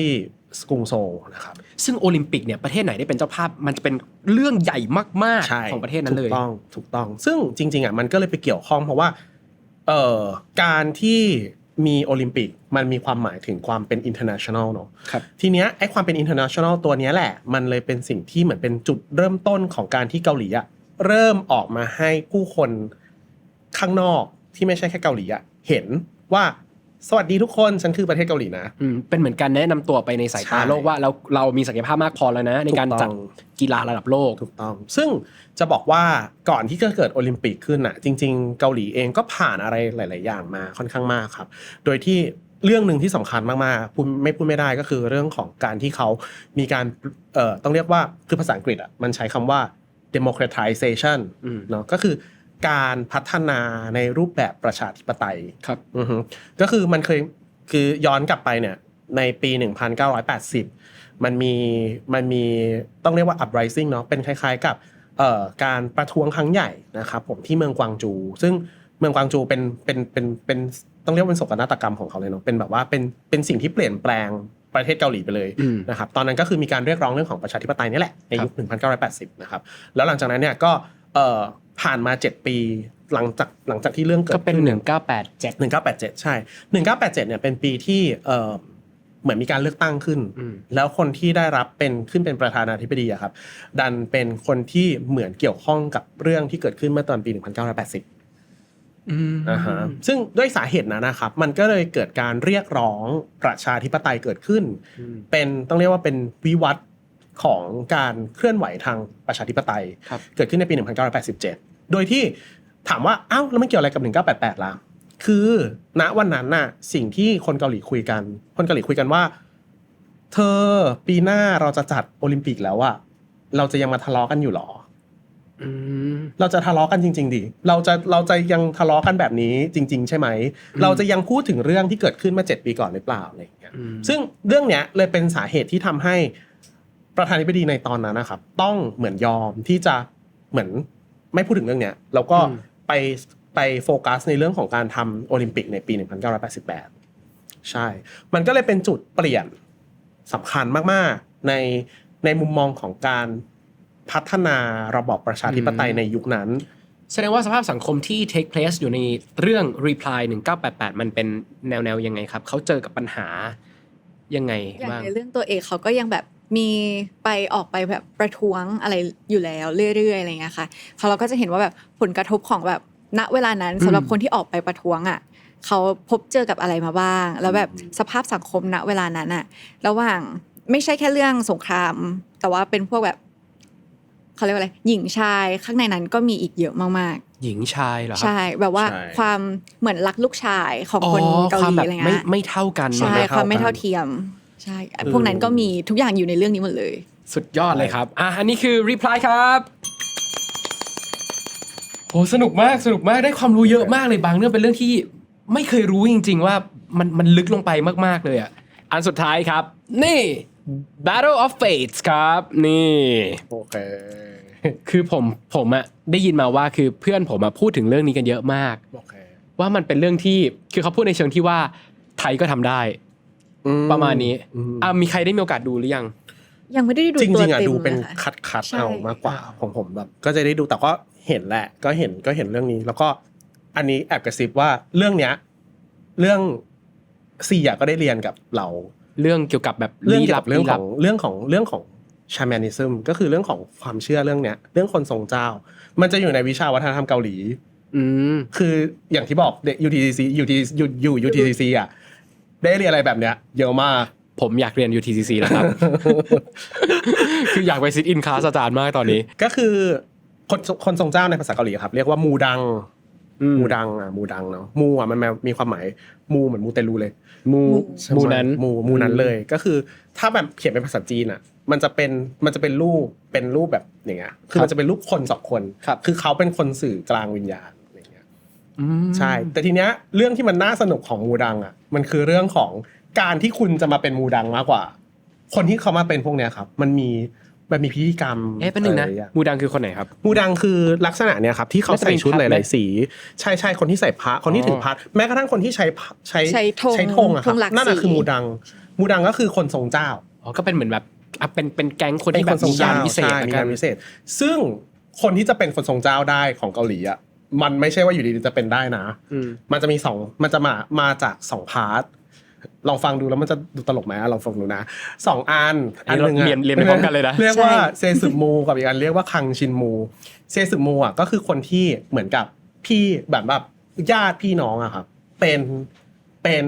[SPEAKER 3] กรุงโซลนะครับ
[SPEAKER 1] ซึ่งโอลิมปิกเนี่ยประเทศไหนได้เป็นเจ้าภาพมันจะเป็นเรื่องใหญ่มากๆของประเทศนั้นเลย
[SPEAKER 3] ถูกต้องซึ่งจริงๆอ่ะมันก็เลยไปเกี่ยวข้องเพราะว่าการที่มีโอลิมปิกมันมีความหมายถึงความเป็น international เนาะทีเนี้ยไอ้ความเป็น international ตัวเนี้ยแหละมันเลยเป็นสิ่งที่เหมือนเป็นจุดเริ่มต้นของการที่เกาหลีอ่ะเริ่มออกมาให้ผู้คนข้างนอกที่ไม่ใช่แค่เกาหลีอ่ะเห็นว่าสวัสดีทุกคนฉันคือประเทศเกาหลีนะ
[SPEAKER 1] เป็นเหมือนการแนะนำตัวไปในสายตาโลกว่าเรามีศักยภาพมากพอแล้วนะในการจัดกีฬาระดับโลก
[SPEAKER 3] ถูกต้องซึ่งจะบอกว่าก่อนที่จะเกิดโอลิมปิกขึ้นน่ะจริงๆเกาหลีเองก็ผ่านอะไรหลายๆอย่างมาค่อนข้างมากครับโดยที่เรื่องนึงที่สำคัญมากๆพูดไม่ได้ก็คือเรื่องของการที่เขามีการต้องเรียกว่าคือภาษาอังกฤษอ่ะมันใช้คำว่า democratization เนาะก็คือการพัฒนาในรูปแบบประชาธิปไตย
[SPEAKER 1] ครับ
[SPEAKER 3] ก็คือมันเคยคือย้อนกลับไปเนี่ยในปี 1980มันมีต้องเรียกว่า uprising เนาะเป็นคล้ายๆกับการประท้วงครั้งใหญ่นะครับผมที่เมืองกวางจูซึ่งเมืองกวางจูเป็นต้องเรียกว่าเป็นโศกนาฏกรรมของเขาเลยเนาะเป็นแบบว่าเป็นสิ่งที่เปลี่ยนแปลงประเทศเกาหลีไปเลยนะครับตอนนั้นก็คือมีการเรียกร้องเรื่องของประชาธิปไตยนี่แหละในยุค 1980 นะครับแล้วหลังจากนั้นเนี่ยก็ผ่านมา7ปีหลังจากที่เรื่องเกิด
[SPEAKER 1] ก็เป็น1987
[SPEAKER 3] ใช่1987เนี่ยเป็นปีที่เหมือนมีการเลือกตั้งขึ้นแล้วคนที่ได้รับขึ้นเป็นประธานาธิบดีอะครับดันเป็นคนที่เหมือนเกี่ยวข้องกับเรื่องที่เกิดขึ้นเมื่อตอนปี 1980ซึ่งด้วยสาเหตุนั้นนะครับมันก็เลยเกิดการเรียกร้องประชาธิปไตยเกิดขึ้นเป็นต้องเรียกว่าเป็นวิวัฒน์ของการเคลื่อนไหวทางประชาธิปไตยเกิดขึ้นในปี 1987โดยที่ถามว่าอ้าวแล้วมันเกี่ยวอะไรกับ1988ล่ะคือณวันนั้นน่ะสิ่งที่คนเกาหลีคุยกันว่าเธอปีหน้าเราจะจัดโอลิมปิกแล้วอะเราจะยังมาทะเลาะกันอยู่หรอเราจะทะเลาะกันจริงๆดิเราจะยังทะเลาะกันแบบนี้จริงๆใช่ไหมเราจะยังพูดถึงเรื่องที่เกิดขึ้นมา7 ปีก่อนหรือเปล่าอะไรอย่างเงี้ยซึ่งเรื่องเนี้ยเลยเป็นสาเหตุที่ทำให้ประธานาธิบดีในตอนนั้นนะครับต้องเหมือนยอมที่จะเหมือนไม่พูดถึงเรื่องเนี้ยแล้วก็ไปโฟกัสในเรื่องของการทำโอลิมปิกในปี 1988ใช่มันก็เลยเป็นจุดเปลี่ยนสำคัญมากๆในมุมมองของการพัฒนาระบอบประชาธิปไตยในยุคนั้น
[SPEAKER 1] แสดงว่าสภาพสังคมที่ take place อยู่ในเรื่อง Reply 1988มันเป็นแนวยังไงครับเขาเจอกับปัญหายังไง
[SPEAKER 2] บ้างอย่างในเรื่องตัวเอกเขาก็ยังแบบมีออกไปแบบประท้วงอะไรอยู่แล้วเรื่อยๆอะไรเงี้ยค่ะเราก็จะเห็นว่าแบบผลกระทบของแบบณเวลานั้นสำหรับคนที่ออกไปประท้วงอ่ะเขาพบเจอกับอะไรมาบ้างแล้วแบบสภาพสังคมณเวลานั้นอ่ะระหว่างไม่ใช่แค่เรื่องสงครามแต่ว่าเป็นพวกแบบเขาเรียกว่าอะไรหญิงชายข้างในนั้นก็มีอีกเยอะมาก
[SPEAKER 1] ๆหญิงชายเหรอครับ
[SPEAKER 2] ใช่แบบว่าความเหมือนรักลูกชายของคนเกาหลีอะไรเงี้ย
[SPEAKER 1] ไม่เท่ากัน
[SPEAKER 2] ใช่ความไม่เท่าเทียมใช่พวกนั้นก็มีทุกอย่างอยู่ในเรื่องนี้หมดเลย
[SPEAKER 1] สุดยอดเลยครับอันนี้คือ Reply ครับโหสนุกมากได้ความรู้เยอะมากเลยบางเรื่องเป็นเรื่องที่ไม่เคยรู้จริงๆว่ามันลึกลงไปมากๆเลยอ่ะอันสุดท้ายครับนี่ Battle of Fates ครับนี่
[SPEAKER 3] โอเค
[SPEAKER 1] คือผมอ่ะได้ยินมาว่าคือเพื่อนผมพูดถึงเรื่องนี้กันเยอะมากว่ามันเป็นเรื่องที่คือเขาพูดในเชิงที่ว่าไทยก็ทำได้ประมาณนี้มีใครได้มีโอกาสดูหรือ
[SPEAKER 2] ยังไม่ได้ดูตัวเต็ม
[SPEAKER 3] จริงๆดูเป็นคัดเอามากกว่าของผมแบบก็จะได้ดูแต่ก็เห็นแหละก็เห็นเรื่องนี้แล้วก็อันนี้แอบกระซิบว่าเรื่องเนี้ยเรื่อง4ก็ได้เรียนกับเรา
[SPEAKER 1] เรื่องเกี่ยวกับแบบ
[SPEAKER 3] เรื่องของshamanism ก็คือเรื่องของความเชื่อเรื่องเนี้ยเรื่องคนทรงเจ้ามันจะอยู่ในวิชาวัฒนธรรมเกาหลีคืออย่างที่บอกเด็ก UTCC อ่ะได้เรียนอะไรแบบเนี้ยเยอะมาก
[SPEAKER 1] ผมอยากเรียน UTCC แล้วครับ คืออยากไปซิทอินคลาสอาจารย์มากตอนนี้
[SPEAKER 3] ก็คือคนทรงเจ้าในภาษาเกาหลีครับเรียกว่ามูดังมูดังเนาะมูมันมีความหมายมูเหมือนมูเตลูเลย
[SPEAKER 1] มู
[SPEAKER 3] นั้นเลยก็คือถ้าแบบเขียนเป็นภาษาจีนอ่ะมันจะเป็นรูปแบบอย่างเงี้ยคือมันจะเป็นรูปคน2คนคือเขาเป็นคนสื่อกลางวิญญาณอะไรเงี้ยใช่แต่ทีเนี้ยเรื่องที่มันน่าสนุกของมูดังอ่ะมันคือเรื่องของการที่คุณจะมาเป็นมูดังมากกว่าคนที่เขามาเป็นพวกเนี้ยครับมันมีพิธีกรรม
[SPEAKER 1] เป็นหนึ่งนะมูดังคือคนไหนครับ
[SPEAKER 3] มูดังคือลักษณะเนี้ยครับที่เขาใส่ชุดหลายๆสีใช่คนที่ใส่พระคนที่ถือพระแม้กระทั่งคนที่ใช้ธงอะครับนั่นคือมูดังก็คือคนทรงเจ้า
[SPEAKER 1] อ๋อก็เป็นเหมือนแบบเป็นแก๊งคน
[SPEAKER 3] เป็น
[SPEAKER 1] ที่
[SPEAKER 3] ค
[SPEAKER 1] แบ
[SPEAKER 3] น
[SPEAKER 1] บ
[SPEAKER 3] ทร
[SPEAKER 1] มี
[SPEAKER 3] ง
[SPEAKER 1] ยา
[SPEAKER 3] เจ้าน
[SPEAKER 1] พิเศษ
[SPEAKER 3] ใช่
[SPEAKER 1] ละ
[SPEAKER 3] มี
[SPEAKER 1] กั
[SPEAKER 3] งาน นพิเศษ ซึ่งคนที่จะเป็นคนทรงเจ้าได้ของเกาหลีอ่ะมันไม่ใช่ว่าอยู่ดีๆจะเป็นได้นะมันจะมีมันจะมาจาก2พาร์ทลองฟังดูแล้วมันจะดูตลกไหมลองฟังดูนะ2อันหนึ่ง
[SPEAKER 1] เรียนไปพร้อมกันเลยนะ
[SPEAKER 3] เรียกว่าเซซึมูกับอีกอันเรียกว่าคังชินมูเซซึมูอ่ะก็คือคนที่เหมือนกับพี่แบบญาติพี่น้องอะครับเป็น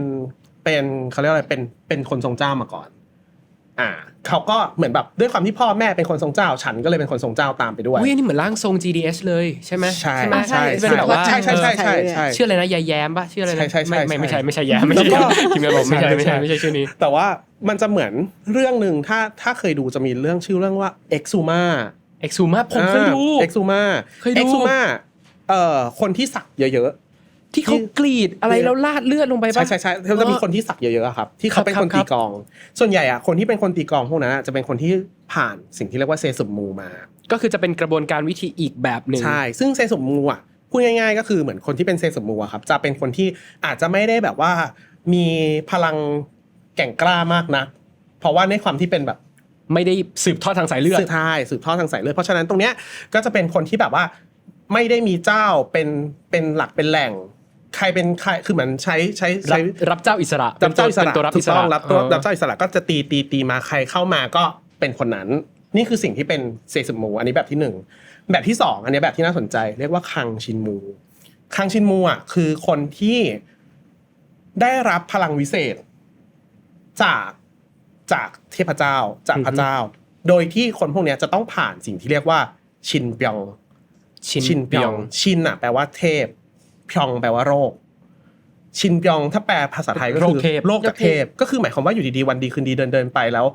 [SPEAKER 3] เขาเรียกอะไรเป็นคนทรงเจ้ามาก่อนเขาก็เหมือนแบบด้วยความที่พ่อแม่เป็นคนทรงเจ้าฉันก็เลยเป็นคนทรงเจ้าตามไปด้วย
[SPEAKER 1] อุ้ยอันนี้เหมือนร่างทรง GDS เลยใช่ไหม
[SPEAKER 3] ใช่
[SPEAKER 1] ไหม
[SPEAKER 3] ใช่
[SPEAKER 1] เป็นแบบว่า
[SPEAKER 3] ใช่
[SPEAKER 1] ชื่ออะไรนะยายแย้มป่ะชื่ออะไรนะ
[SPEAKER 3] ใช่
[SPEAKER 1] ไม่ใช่แย้มไม่ใช่ทีมงานบอกไม่ใช่ชื่อนี้
[SPEAKER 3] แต่ว่ามันจะเหมือนเรื่องหนึ่งถ้าเคยดูจะมีเรื่องชื่อเรื่องว่า Exuma
[SPEAKER 1] ผมเคยดู
[SPEAKER 3] Exuma
[SPEAKER 1] เคยดู
[SPEAKER 3] Exuma คนที่สักเยอะๆ
[SPEAKER 1] ที่เขากรีดอะไรแล้วลาดเลือดลงไปป่ะ
[SPEAKER 3] ใช่เขาจะมีคนที่สักเยอะๆครับที่เขาเป็นคนตีกลองส่วนใหญ่อะคนที่เป็นคนตีกลองพวกนั้นจะเป็นคนที่ผ่านสิ่งที่เรียกว่าเซซุมูมา
[SPEAKER 1] ก็คือจะเป็นกระบวนการวิธีอีกแบบหนึ่ง
[SPEAKER 3] ใช่ซึ่งเซซุมูอะพูดง่ายๆก็คือเหมือนคนที่เป็นเซซุมูอะครับจะเป็นคนที่อาจจะไม่ได้แบบว่ามีพลังแก่งกล้ามากนะเพราะว่าในความที่เป็นแบบ
[SPEAKER 1] ไม่ได้สืบทอดทางสายเลือด
[SPEAKER 3] สืบทอดทางสายเลือดเพราะฉะนั้นตรงเนี้ยก็จะเป็นคนที่แบบว่าไม่ได้มีเจ้าเป็นหลักเป็นแหล่งใครเป็นใครคือเหมือนใช้
[SPEAKER 1] รับเจ้าอิสระ
[SPEAKER 3] รับเจ้าอิสระ
[SPEAKER 1] เป็นตัวรับอิสระ
[SPEAKER 3] รับเจ้าอิสระก็จะตีมาใครเข้ามาก็เป็นคนนั้นนี่คือสิ่งที่เป็นเซซึมูอันนี้แบบที่1แบบที่2อันนี้แบบที่น่าสนใจเรียกว่าคังชินมูอ่ะคือคนที่ได้รับพลังวิเศษจากเทพเจ้าจากพระเจ้าโดยที่คนพวกนี้จะต้องผ่านสิ่งที่เรียกว่าชินเปียงชินอ่ะแปลว่าเทพพยองแปลว่าโรคชินเปียงถ้าแปลภาษาไทยก็คือโรคจากเทพก็คือหมายความว่าอยู่ดีๆวันดีคืนดีเดินไปแล้ว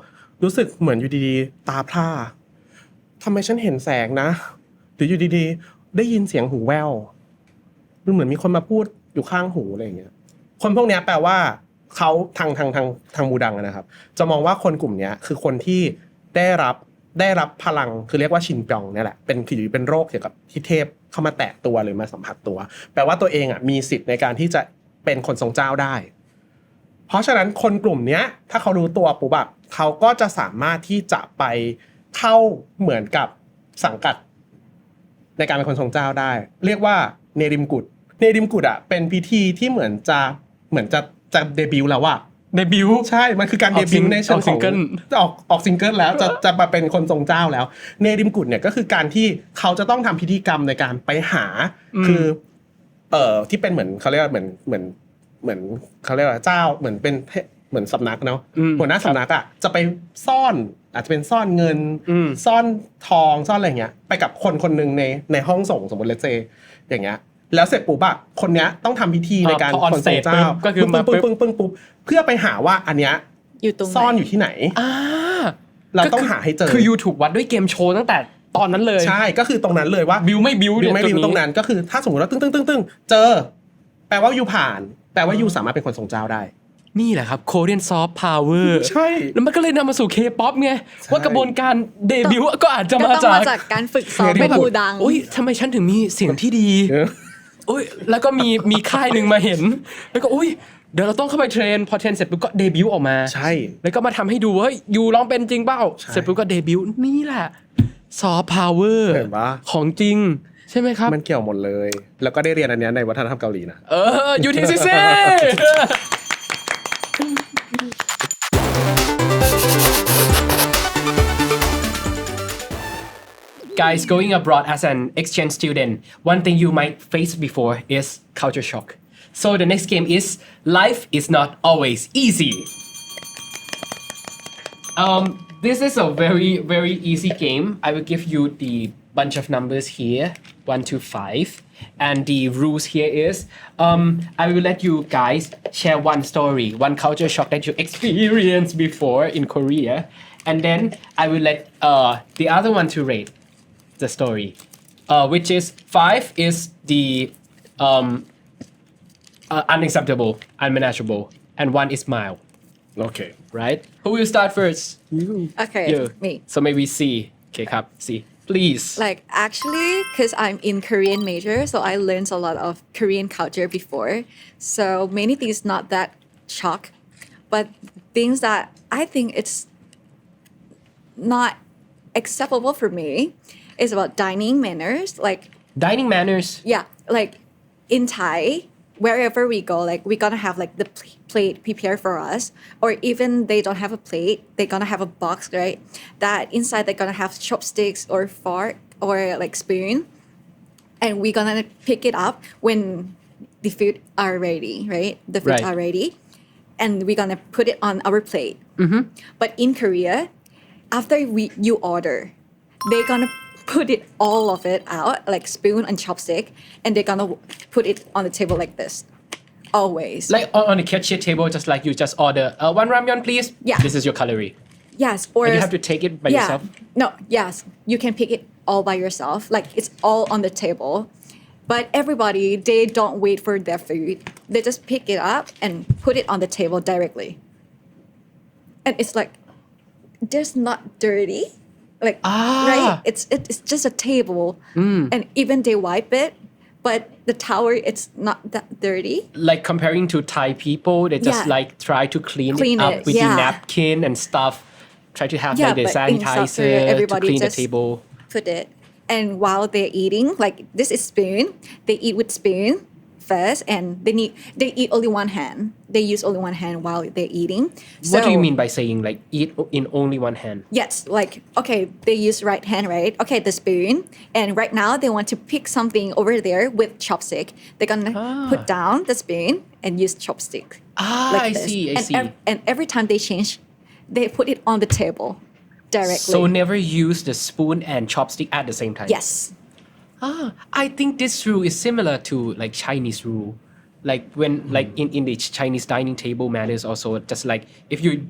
[SPEAKER 3] รู้สึกเหมือนอยู่ดีๆตาพร่าทำไมฉันเห็นแสงนะหรืออยู่ดีๆได้ยินเสียงหูแว่วมันเหมือนมีคนมาพูดอยู่ข้างหูอะไรอย่างเงี้ยคนพวกนี้แปลว่าเขาทางบูดังนะครับจะมองว่าคนกลุ่มนี้คือคนที่ได้รับพลังคือเรียกว่าชินเปียงนี่แหละเป็นโรคเกี่ยวกับที่เทพเข้ามาแตะตัวหรือมาสัมผัสตัวแปลว่าตัวเองอ่ะมีสิทธิ์ในการที่จะเป็นคนทรงเจ้าได้เพราะฉะนั้นคนกลุ่มนี้ถ้าเขารู้ตัวปุ๊บแบบเขาก็จะสามารถที่จะไปเข้าเหมือนกับสังกัดในการเป็นคนทรงเจ้าได้เรียกว่าเนริมกุดอ่ะเป็นพิธีที่เหมือนจะเดบิวต์แล้วอะ
[SPEAKER 1] เดบิวต์
[SPEAKER 3] ใช่มันคือการเดบิวต์ในเชิงของออกซิงเกิลแล้วจะมาเป็นคนทรงเจ้าแล้วเนริมกุดเนี่ยก็คือการที่เขาจะต้องทำพิธีกรรมในการไปหาคือที่เป็นเหมือนเขาเรียกว่าเหมือนเขาเรียกว่าเจ้าเหมือนเป็นเหมือนสำนักเนาะหัวหน้าสำนักอ่ะจะไปซ่อนอาจจะเป็นซ่อนเงินซ่อนทองซ่อนอะไรเงี้ยไปกับคนนึงในห้องส่งสมมติเลเซอย่างเงี้ยแล้วเสร็จปุ๊บอะคนเนี้ยต้องทำพิธีในการคนทรงเจ้า
[SPEAKER 1] ก็คือมา
[SPEAKER 3] ปึ้งปุ๊บเพื่อไปหาว่าอันเนี้ยซ่อนอยู่ที่ไหนเราต้องหาให้เจอ
[SPEAKER 1] คือยูถูกวัดด้วยเกมโชว์ตั้งแต่ตอนนั้นเลย
[SPEAKER 3] ใช่ก็คือตรงนั้นเลยว่า
[SPEAKER 1] บิวไม่บิว
[SPEAKER 3] ตรงนั้นก็คือถ้าสมมติว่าตึ้งเจอแปลว่ายูผ่านแปลว่ายูสามารถเป็นคนทรงเจ้าได้
[SPEAKER 1] นี่แหละครับ Korean Soft Power
[SPEAKER 3] ใช่
[SPEAKER 1] แล้วมันก็เลยนำมาสู่ K-pop ไงว่ากระบวนการเดบิวต์ก็อาจจะมา
[SPEAKER 2] จากการฝึกซ้อมเป็นบูดัง
[SPEAKER 1] อุ้ยทำไมฉันถึงมีเสียงที่ดีอุ้ยแล้วก็มีค่ายหนึ่งมาเห็นแล้วก็อุ้ยเดี๋ยวเราต้องเข้าไปเทรนพอเทรนเสร็จปุ๊บก็เดบิวต์ออกมา
[SPEAKER 3] ใช่
[SPEAKER 1] แล้วก็มาทำให้ดูว่ายูร้องเป็นจริงเปล่าเสร็จปุ๊บก็เดบิวต์นี่แหละ Soft Power ของจริงใช่ไหมครับ
[SPEAKER 3] มันเกี่ยวหมดเลยแล้วก็ได้เรียนอันนี้ในวัฒนธรรมเกาหลีนะ
[SPEAKER 1] UTCC Guys, going abroad as an exchange student, one thing you might face before is culture shock. So the next game is life is not always easy. This is a very easy game. I will give you the bunch of numbers here, 1 to 5, and the rules here is I will let you guys share one story, one culture shock that you experienced before in Korea, and then I will let the other one to rate the story, which is 5 is the unacceptable, unmanageable, and 1 is mild.
[SPEAKER 3] Okay.
[SPEAKER 1] Right? Who will start first?
[SPEAKER 3] You.
[SPEAKER 2] Okay,
[SPEAKER 1] You.
[SPEAKER 2] me.
[SPEAKER 1] So maybe C. Okay, Kap. C. Please.
[SPEAKER 2] Like actually, because I'm in Korean major, so I learned a lot of Korean culture before. So many things not that shock, but things that I think it's not acceptable for me is about dining manners. Like,
[SPEAKER 1] Dining manners.
[SPEAKER 2] yeah, like in Thai, wherever we go, like we're gonna have like the plate prepared for us, or even they don't have a plate, they're gonna have a box, right? That inside they're gonna have chopsticks or fork or like spoon, and we're gonna pick it up when the food are ready, right? The food
[SPEAKER 1] Right.
[SPEAKER 2] are ready, and we're gonna put it on our plate. But in Korea, after you order, they're gonna put it all of it out, like spoon and chopstick, and they're gonna put it on the table like this, always.
[SPEAKER 1] Like on the kitchen table, just like you just order one ramyeon, please.
[SPEAKER 2] Yeah.
[SPEAKER 1] This is your calorie.
[SPEAKER 2] Yes, or
[SPEAKER 1] And you have to take it by
[SPEAKER 2] yeah,
[SPEAKER 1] yourself.
[SPEAKER 2] no, yes, you can pick it all by yourself. Like it's all on the table. But everybody, they don't wait for their food. They just pick it up and put it on the table directly. And it's like, there's not dirty, like right? It's just a table, and even they wipe it, but the towel it's not that dirty.
[SPEAKER 1] Like comparing to Thai people, they just
[SPEAKER 2] Yeah.
[SPEAKER 1] like try to clean
[SPEAKER 2] Clean
[SPEAKER 1] it up
[SPEAKER 2] it,
[SPEAKER 1] with the
[SPEAKER 2] yeah.
[SPEAKER 1] napkin and stuff. Try to have
[SPEAKER 2] Yeah,
[SPEAKER 1] like the
[SPEAKER 2] but in South Korea,
[SPEAKER 1] sanitizer to
[SPEAKER 2] everybody
[SPEAKER 1] clean the
[SPEAKER 2] just
[SPEAKER 1] table.
[SPEAKER 2] put it. And while they're eating, like this is spoon, they eat with spoon first, and they eat only one hand. They use only one hand while they're eating.
[SPEAKER 1] What do you
[SPEAKER 2] So-
[SPEAKER 1] mean by saying like eat in only one hand?
[SPEAKER 2] Yes, like okay, they use right hand, right? Okay, the spoon, and right now they want to pick something over there with chopstick. They're gonna put down the spoon and use chopstick.
[SPEAKER 1] I see, I
[SPEAKER 2] and
[SPEAKER 1] see.
[SPEAKER 2] And every time they change, they put it on the table directly.
[SPEAKER 1] So never use the spoon and chopstick at the same time.
[SPEAKER 2] Yes.
[SPEAKER 1] I think this rule is similar to like Chinese rule. Like when like in the Chinese dining table manners also just like if you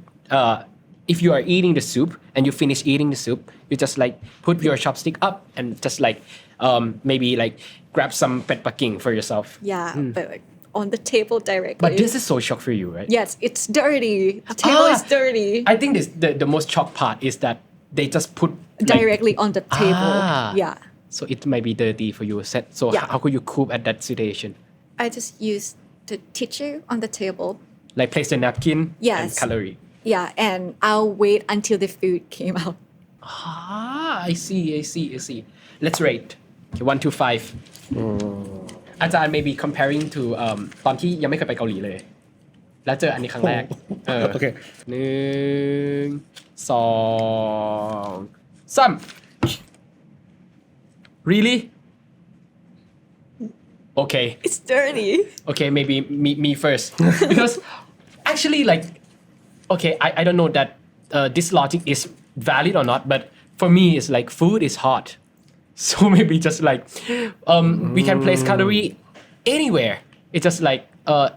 [SPEAKER 1] are eating the soup and you finish eating the soup, you just like put your chopstick up and just like maybe like grab some pet Paking for yourself.
[SPEAKER 2] Yeah, but like on the table directly.
[SPEAKER 1] But this is so shock for you, right?
[SPEAKER 2] yes, it's dirty. The table is dirty.
[SPEAKER 1] I think the most shock part is that they just put like,
[SPEAKER 2] Directly on the table.
[SPEAKER 1] Ah.
[SPEAKER 2] Yeah.
[SPEAKER 1] So it might be dirty for you. So
[SPEAKER 2] Yeah.
[SPEAKER 1] how could you cope at that situation?
[SPEAKER 2] I just use the tissue on the table.
[SPEAKER 1] Like place the napkin
[SPEAKER 2] Yes.
[SPEAKER 1] and cutlery.
[SPEAKER 2] Yeah, and I'll wait until the food came out.
[SPEAKER 1] I see. Let's rate. Okay, 1 to 5.อาจารย์ maybe comparing to ตอนที่ยังไม่เคยไปเกาหลีเลย แล้วเจออันนี้ครั้งแรก
[SPEAKER 3] โอเค
[SPEAKER 1] 1 2 3 Really? Okay.
[SPEAKER 2] It's dirty.
[SPEAKER 1] Okay, maybe me first because actually like okay I don't know that this logic is valid or not, but for me it's like food is hot, so maybe just like we can place calorie anywhere. It's just like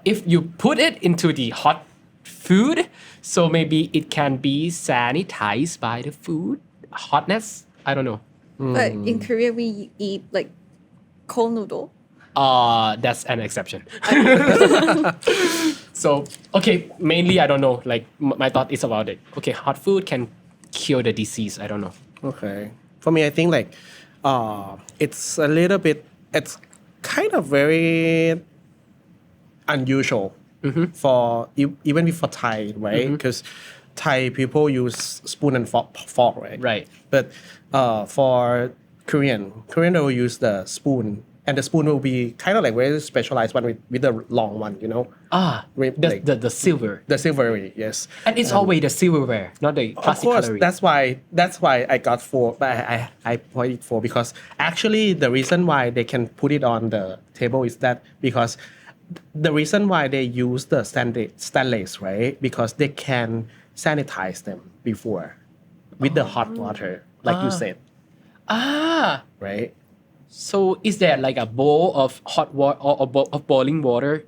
[SPEAKER 1] if you put it into the hot food, so maybe it can be sanitized by the food hotness. I don't know.
[SPEAKER 2] But in Korea we eat like cold noodle.
[SPEAKER 1] That's an exception. So, okay, mainly I don't know. Like my thought is about it. Okay, hot food can cure the disease. I don't know.
[SPEAKER 3] Okay. For me, I think like it's a little bit. It's kind of very unusual for even for Thai, right? Because Thai people use spoon and fork, right?
[SPEAKER 1] Right.
[SPEAKER 3] But for Korean they will use the spoon. And the spoon will be kind of like very specialized one with the long one, you know? With like
[SPEAKER 1] The silver.
[SPEAKER 3] the silvery, yes.
[SPEAKER 1] And it's always the silverware, not the
[SPEAKER 3] Of
[SPEAKER 1] plastic
[SPEAKER 3] course,
[SPEAKER 1] cutlery.
[SPEAKER 3] that's why I got 4, but I put it 4 because actually the reason why they can put it on the table is that because the reason why they use the stainless, right? Because they can sanitize them before with the hot water, like you said, right?
[SPEAKER 1] So is there like a bowl of hot water or a bowl of boiling water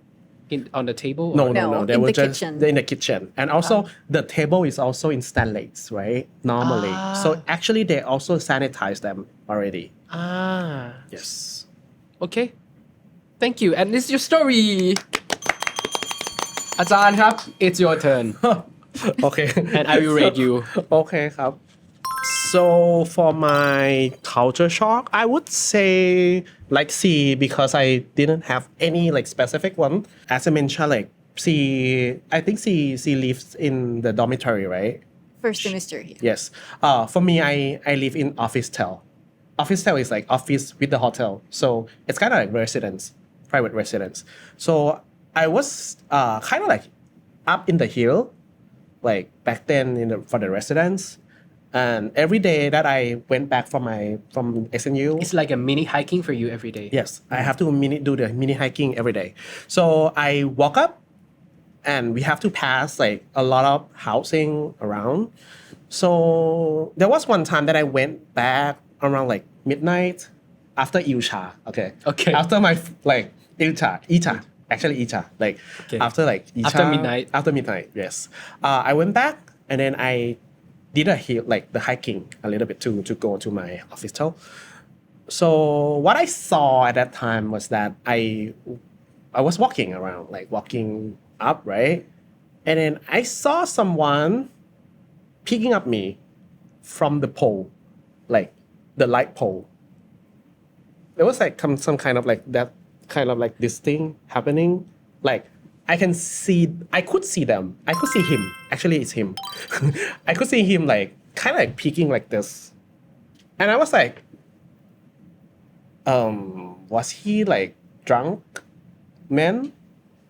[SPEAKER 1] on the table?
[SPEAKER 3] No.
[SPEAKER 2] No,
[SPEAKER 3] They
[SPEAKER 2] in
[SPEAKER 3] will
[SPEAKER 2] the
[SPEAKER 3] just
[SPEAKER 2] kitchen.
[SPEAKER 3] they're in the kitchen, and also the table is also in stainless, right? Normally, so actually they also sanitize them already. Yes.
[SPEAKER 1] Okay. Thank you. And this is your story. อาจารย์ครับ it's your turn
[SPEAKER 3] Okay.
[SPEAKER 1] and I will rate you.
[SPEAKER 3] Okay, ครับ So for my culture shock, I would say like C because I didn't have any like specific one. As I mentioned, like C, I think C lives in the dormitory, right?
[SPEAKER 2] First semester here.
[SPEAKER 3] Yes. For me, I live in office tel. Office tel is like office with the hotel. So it's kind of like residence, private residence. So I was kind of like up in the hill, like back then for the residence. And every day that I went back from SNU,
[SPEAKER 1] It's like a mini hiking for you every day.
[SPEAKER 3] yes, I have to do the mini hiking every day. So I walk up, and we have to pass like a lot of housing around. So there was one time that I went back around like midnight after Ilcha. Okay.
[SPEAKER 1] Okay.
[SPEAKER 3] After my like Icha. Actually Icha. Like
[SPEAKER 1] Okay.
[SPEAKER 3] after like Icha.
[SPEAKER 1] After midnight.
[SPEAKER 3] After midnight, yes. I went back and then I did the hiking a little bit to go to my office tower. So what I saw at that time was that I was walking around, like walking up, right? And then I saw someone picking up me from the pole, like the light pole. There was like some kind of like that kind of like this thing happening. Like I could see them. I could see him. Actually, it's him. I could see him like kind of like peeking like this. And I was like, was he like drunk, man?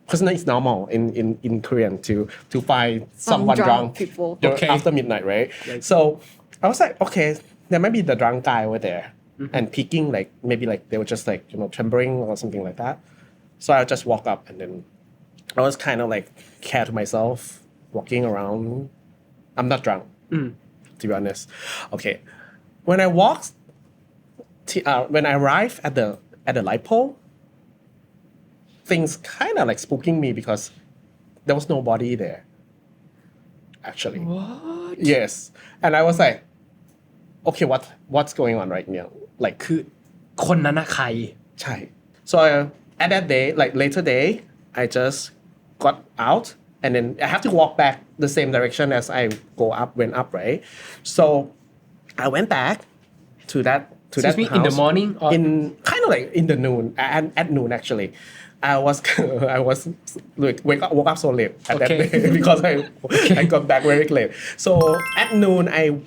[SPEAKER 3] Because it's normal in Korean to find someone
[SPEAKER 2] drunk
[SPEAKER 3] drunk
[SPEAKER 2] people.
[SPEAKER 1] Okay.
[SPEAKER 3] after midnight, right? So I was like, okay, there might be the drunk guy over there and peeking, like maybe like they were just like trembling or something like that. So I just walk up and then I was kind of like care to myself, walking around. I'm not drunk, to be honest. Okay, when I arrived at the light pole, things kind of like spooking me because there was nobody there. Actually,
[SPEAKER 1] What?
[SPEAKER 3] yes, and I was like, okay, what's going on right now? Like,
[SPEAKER 1] คือคนนั้นนะใคร
[SPEAKER 3] ใช่ so at that day, like later day, I just got out and then I have to walk back the same direction as I went up, right? So I went back to that
[SPEAKER 1] Excuse me,
[SPEAKER 3] house
[SPEAKER 1] in the morning or
[SPEAKER 3] in kind of like in the noon at noon actually. I was like woke up so late at that
[SPEAKER 1] Okay.
[SPEAKER 3] day because I got back very late. So at noon I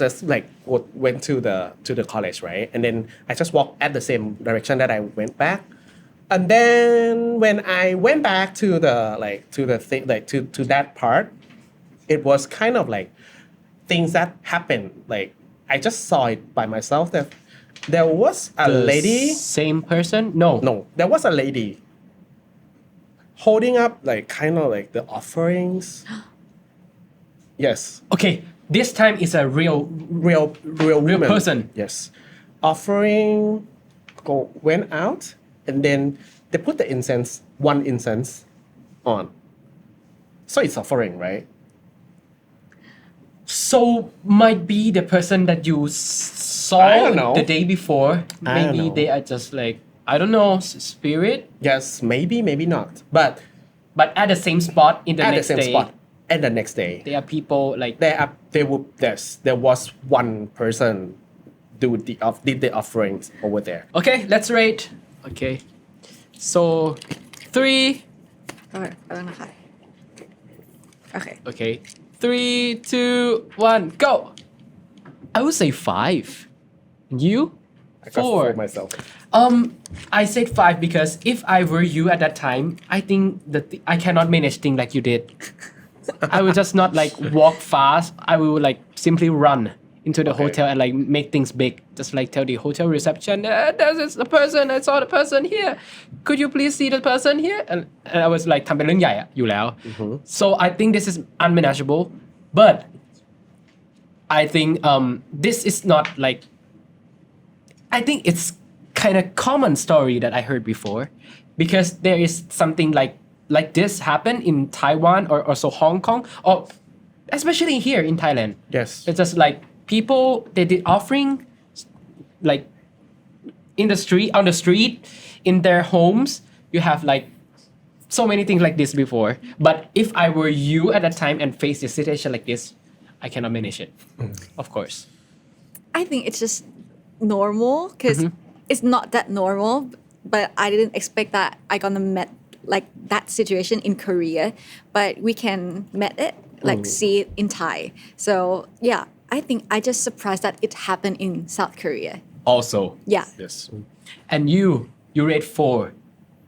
[SPEAKER 3] just like went to the college, right? And then I just walked at the same direction that I went back. And then when I went back to the thing, like to that part, it was kind of like things that happened. Like I just saw it by myself that there was a
[SPEAKER 1] the
[SPEAKER 3] lady.
[SPEAKER 1] same person? No.
[SPEAKER 3] There was a lady holding up like kind of like the offerings. Yes.
[SPEAKER 1] Okay, this time is a real
[SPEAKER 3] Real woman.
[SPEAKER 1] person.
[SPEAKER 3] Yes. Offering went out and then they put the one incense on. So it's offering, right?
[SPEAKER 1] So might be the person that you
[SPEAKER 3] I
[SPEAKER 1] saw
[SPEAKER 3] don't know.
[SPEAKER 1] the day before.
[SPEAKER 3] I don't
[SPEAKER 1] Maybe
[SPEAKER 3] know.
[SPEAKER 1] they are just like, I don't know, spirit.
[SPEAKER 3] Yes, maybe not. But
[SPEAKER 1] But at the same spot in the
[SPEAKER 3] at the
[SPEAKER 1] next
[SPEAKER 3] same
[SPEAKER 1] day,
[SPEAKER 3] spot. And the next day,
[SPEAKER 1] there are people like
[SPEAKER 3] there was one person did the offerings over there.
[SPEAKER 1] Okay, let's rate. Okay. So 3.
[SPEAKER 2] Okay, okay.
[SPEAKER 1] Okay. 3, 2, 1, go. I would say 5. You?
[SPEAKER 3] I got
[SPEAKER 1] 4.
[SPEAKER 3] myself.
[SPEAKER 1] I said 5 because if I were you at that time, I think that I cannot manage things like you did. I would just not like walk fast. I will like simply run into the
[SPEAKER 3] Okay.
[SPEAKER 1] hotel and like make things big. Just like tell the hotel reception, there's the person. I saw the person here. Could you please see the person here? And I was like ทำเป็นเรื่องใหญ่อะอยู่แล้ว So I think this is unmanageable. But I think this is not like. I think it's kind of common story that I heard before, because there is something like this happen in Taiwan or also Hong Kong, or especially here in Thailand.
[SPEAKER 3] Yes.
[SPEAKER 1] It's just like people they did offering like in the street in their homes. You have like so many things like this before. But if I were you at that time and face a situation like this, I cannot manage it. Of course.
[SPEAKER 2] I think it's just normal because it's not that normal, but I didn't expect that I gonna met like that situation in Korea, but we can met it like see it in Thai. So yeah, I think I just surprised that it happened in South Korea.
[SPEAKER 1] also
[SPEAKER 2] Yeah.
[SPEAKER 3] yes
[SPEAKER 1] and you rate 4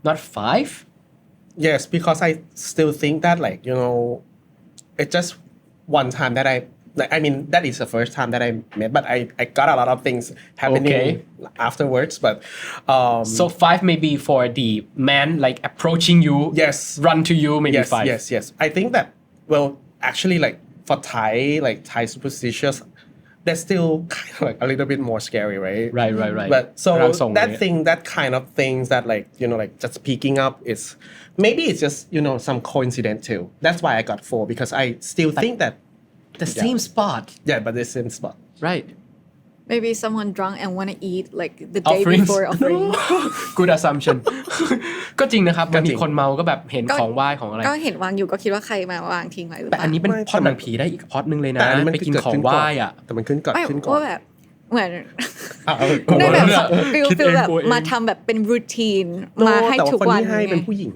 [SPEAKER 1] not 5
[SPEAKER 3] yes because I still think that like it's just one time that I mean that is the first time that I met but I got a lot of things happening
[SPEAKER 1] Okay.
[SPEAKER 3] afterwards but
[SPEAKER 1] so 5 maybe for the man like approaching you
[SPEAKER 3] Yes.
[SPEAKER 1] run to you maybe
[SPEAKER 3] yes
[SPEAKER 1] 5
[SPEAKER 3] yes I think that well actually like for Thai superstitious that's still kind of like a little bit more scary right
[SPEAKER 1] right
[SPEAKER 3] but so
[SPEAKER 1] ร่างทรง
[SPEAKER 3] that
[SPEAKER 1] เนี่ย
[SPEAKER 3] thing that kind of things that like like just picking up is maybe it's just some coincidence too that's why I got 4 because I still think that
[SPEAKER 1] the same spot
[SPEAKER 3] yeah but the same spot
[SPEAKER 1] right
[SPEAKER 2] Maybe someone drunk and want to eat like the day
[SPEAKER 1] offerings
[SPEAKER 2] before offering.
[SPEAKER 1] good assumption ก็จริงนะครับ
[SPEAKER 3] ก็
[SPEAKER 1] บาง
[SPEAKER 3] จริ
[SPEAKER 1] ที
[SPEAKER 3] ง
[SPEAKER 1] คนเมาก็แบบเห็นของไหว้ของอะไร
[SPEAKER 2] ก็เห็นวางอยู่ก็คิดว่าใครมาวางทิ้งไว้หรือเป
[SPEAKER 1] แต่
[SPEAKER 2] ล่า
[SPEAKER 1] อันนี้เป็น
[SPEAKER 3] ไม่
[SPEAKER 1] พล็อด
[SPEAKER 3] แต่
[SPEAKER 1] ห
[SPEAKER 3] มั
[SPEAKER 1] นั
[SPEAKER 3] น
[SPEAKER 1] งผีได้อีกพล็อดนึงเลยนะ
[SPEAKER 3] แต่อันนี้มัน
[SPEAKER 1] ไปกินของไหว้อ่ะ
[SPEAKER 3] แต่มันขึ้นก่อน
[SPEAKER 2] ไม่
[SPEAKER 3] ขึ้นก่อน
[SPEAKER 2] ว่าแบบเหมือน
[SPEAKER 3] อ่ะ
[SPEAKER 2] ได้แบบ
[SPEAKER 1] เรื่อง
[SPEAKER 2] ฟิล
[SPEAKER 1] คิด
[SPEAKER 2] ฟิล
[SPEAKER 1] เอง
[SPEAKER 2] แบบ
[SPEAKER 1] กลัวเอง
[SPEAKER 2] มาทำแบบเป็นรูทีนมาให้
[SPEAKER 3] แต่
[SPEAKER 2] ทุก
[SPEAKER 3] คน
[SPEAKER 2] วัน
[SPEAKER 3] ที่ให้
[SPEAKER 2] ไง
[SPEAKER 3] เป็นผู้หญิง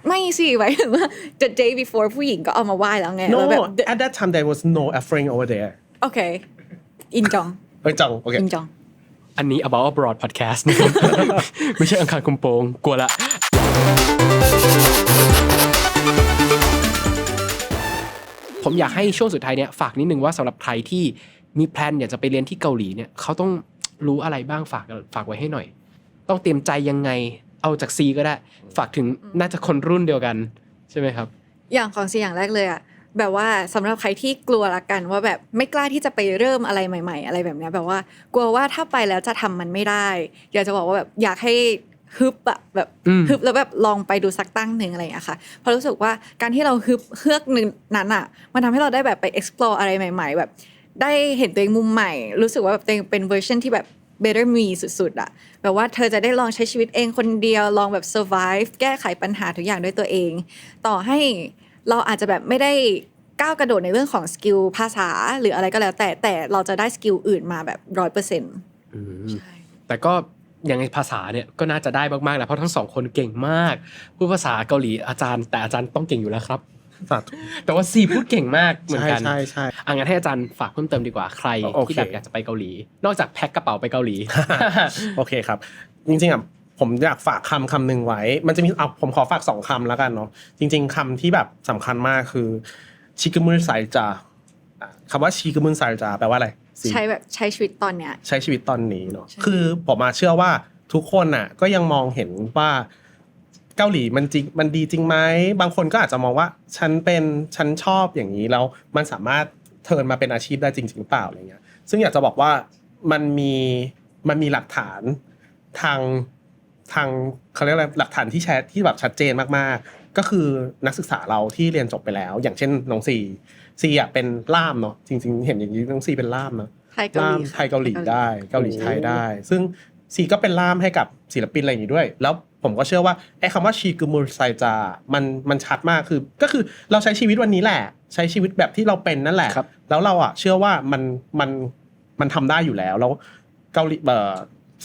[SPEAKER 2] ไม่สิไว้ถึงว่า the day before ผู้หญิงก็เอามาไหว้แล้วไง
[SPEAKER 3] no
[SPEAKER 2] แล้วแบบ
[SPEAKER 3] at that time there was no offering over there
[SPEAKER 2] โอเคอินจอง
[SPEAKER 3] เอ้ยจังโอเค
[SPEAKER 2] อินจอง
[SPEAKER 1] อันนี้ about abroad podcast นะครับ ไม่ใช่อังคารคุมโปงกลัวละ ผมอยากให้ช่วงสุดท้ายเนี่ยฝากนิดนึงว่าสำหรับใครที่มีแพลนอยากจะไปเรียนที่เกาหลีเนี่ยเขาต้องรู้อะไรบ้างฝากไว้ให้หน่อย ต้องเตรียมใจยังไงเอาจากซีก็ได้ ฝากถึงน่าจะคนรุ่นเดียวกันใช่ไหมครับ
[SPEAKER 2] อย่างของซีอย่างแรกเลยอะแบบว่าสำหรับใครที่กลัวละกันว่าแบบไม่กล้าที่จะไปเริ่มอะไรใหม่ๆ อะไรแบบเนี้ยแบบว่ากลัวว่าถ้าไปแล้วจะทำมันไม่ได้ อยากจะบอกว่าแบบอยากให้ฮึบอะแบบฮึบแล้วแบบลองไปดูสักตั้งหนึ่งอะไรอย่างเงี้ยค่ะเพราะรู้สึกว่าการที่เราฮึบเฮือกนึงนั้นอะมันทำให้เราได้แบบไป explore อะไรใหม่ ๆ แบบได้เห็นตัวเองมุมใหม่ รู้สึกว่าแบบตัวเองเป็นเวอร์ชันที่แบบ better me สุดๆอะแบบว่าเธอจะได้ลองใช้ชีวิตเองคนเดียวลองแบบ survive แก้ไขปัญหาทุกอย่างด้วยตัวเอง ต่อให้เราอาจจะแบบไม่ได้ก้าวกระโดดในเรื่องของสกิลภาษาหรืออะไรก็แล้วแต่เราจะได้สกิลอื่นมาแบบ 100%ใช่
[SPEAKER 1] แต่ก็อย่างในภาษาเนี่ยก็น่าจะได้มากๆแหละเพราะทั้งสองคนเก่งมากพูดภาษาเกาหลีอาจารย์ต้องเก่งอยู่แล้วครับ
[SPEAKER 3] สาธุ
[SPEAKER 1] แต่ว่าซีพูดเก่งมากเหมือนกัน
[SPEAKER 3] ใช่
[SPEAKER 1] อ่ะงั้นให้อาจารย์ฝากเพิ่มเติมดีกว่าใคร
[SPEAKER 3] โอเค
[SPEAKER 1] ที่แบบอยากจะไปเกาหลี นอกจากแพ็คกระเป๋าไปเกาหลี
[SPEAKER 3] โอเคครับ จริงๆอ่ะผมอยากฝากคำหนึ่งไว้ มันจะมีผมขอฝาก2คำแล้วกันเนาะจริงๆคำที่แบบสำคัญมากคือชิกมุลไซจาคำว่าชิกมุลไซจาแปลว่าอะไร
[SPEAKER 2] ใช้แบบใช้ชีวิตตอนเนี้ย
[SPEAKER 3] ใช้ชีวิตตอนนี้เนาะคือผมมาเชื่อว่าทุกคนน่ะก็ยังมองเห็นว่าเกาหลีมันดีจริงไหมบางคนก็อาจจะมองว่าฉันชอบอย่างนี้แล้วมันสามารถเทิร์นมาเป็นอาชีพได้จริงหรือเปล่าอะไรเงี้ยซึ่งอยากจะบอกว่ามันมีหลักฐานทางเขาเรียกอะไรหลักฐานที่ที่แบบชัดเจนมากๆก็คือนักศึกษาเราที่เรียนจบไปแล้ว อย่างเช่นน้องซีอ่ะเป็นล่ามเนาะจริงๆเห็นอย่างนี้น้องซีเป็นล่ามเนาะ
[SPEAKER 2] ไทยเกาหลี
[SPEAKER 3] ไทยเกาหลีได้เกาหลีไทยได้ ซึ่งซีก็เป็นล่ามให้กับศิลปินอะไรอย่างนี้ด้วย แล้วผมก็เชื่อว่าไอ้คำว่าชีกุมุลไซจามันชัดมากก็คือเราใช้ชีวิตวันนี้แหละ ใช้ชีวิตแบบที่เราเป็นนั่นแหละ
[SPEAKER 1] ครับ
[SPEAKER 3] แล้วเราอ่ะเชื่อว่ามันทำได้อยู่แล้วแล้วเกาหลี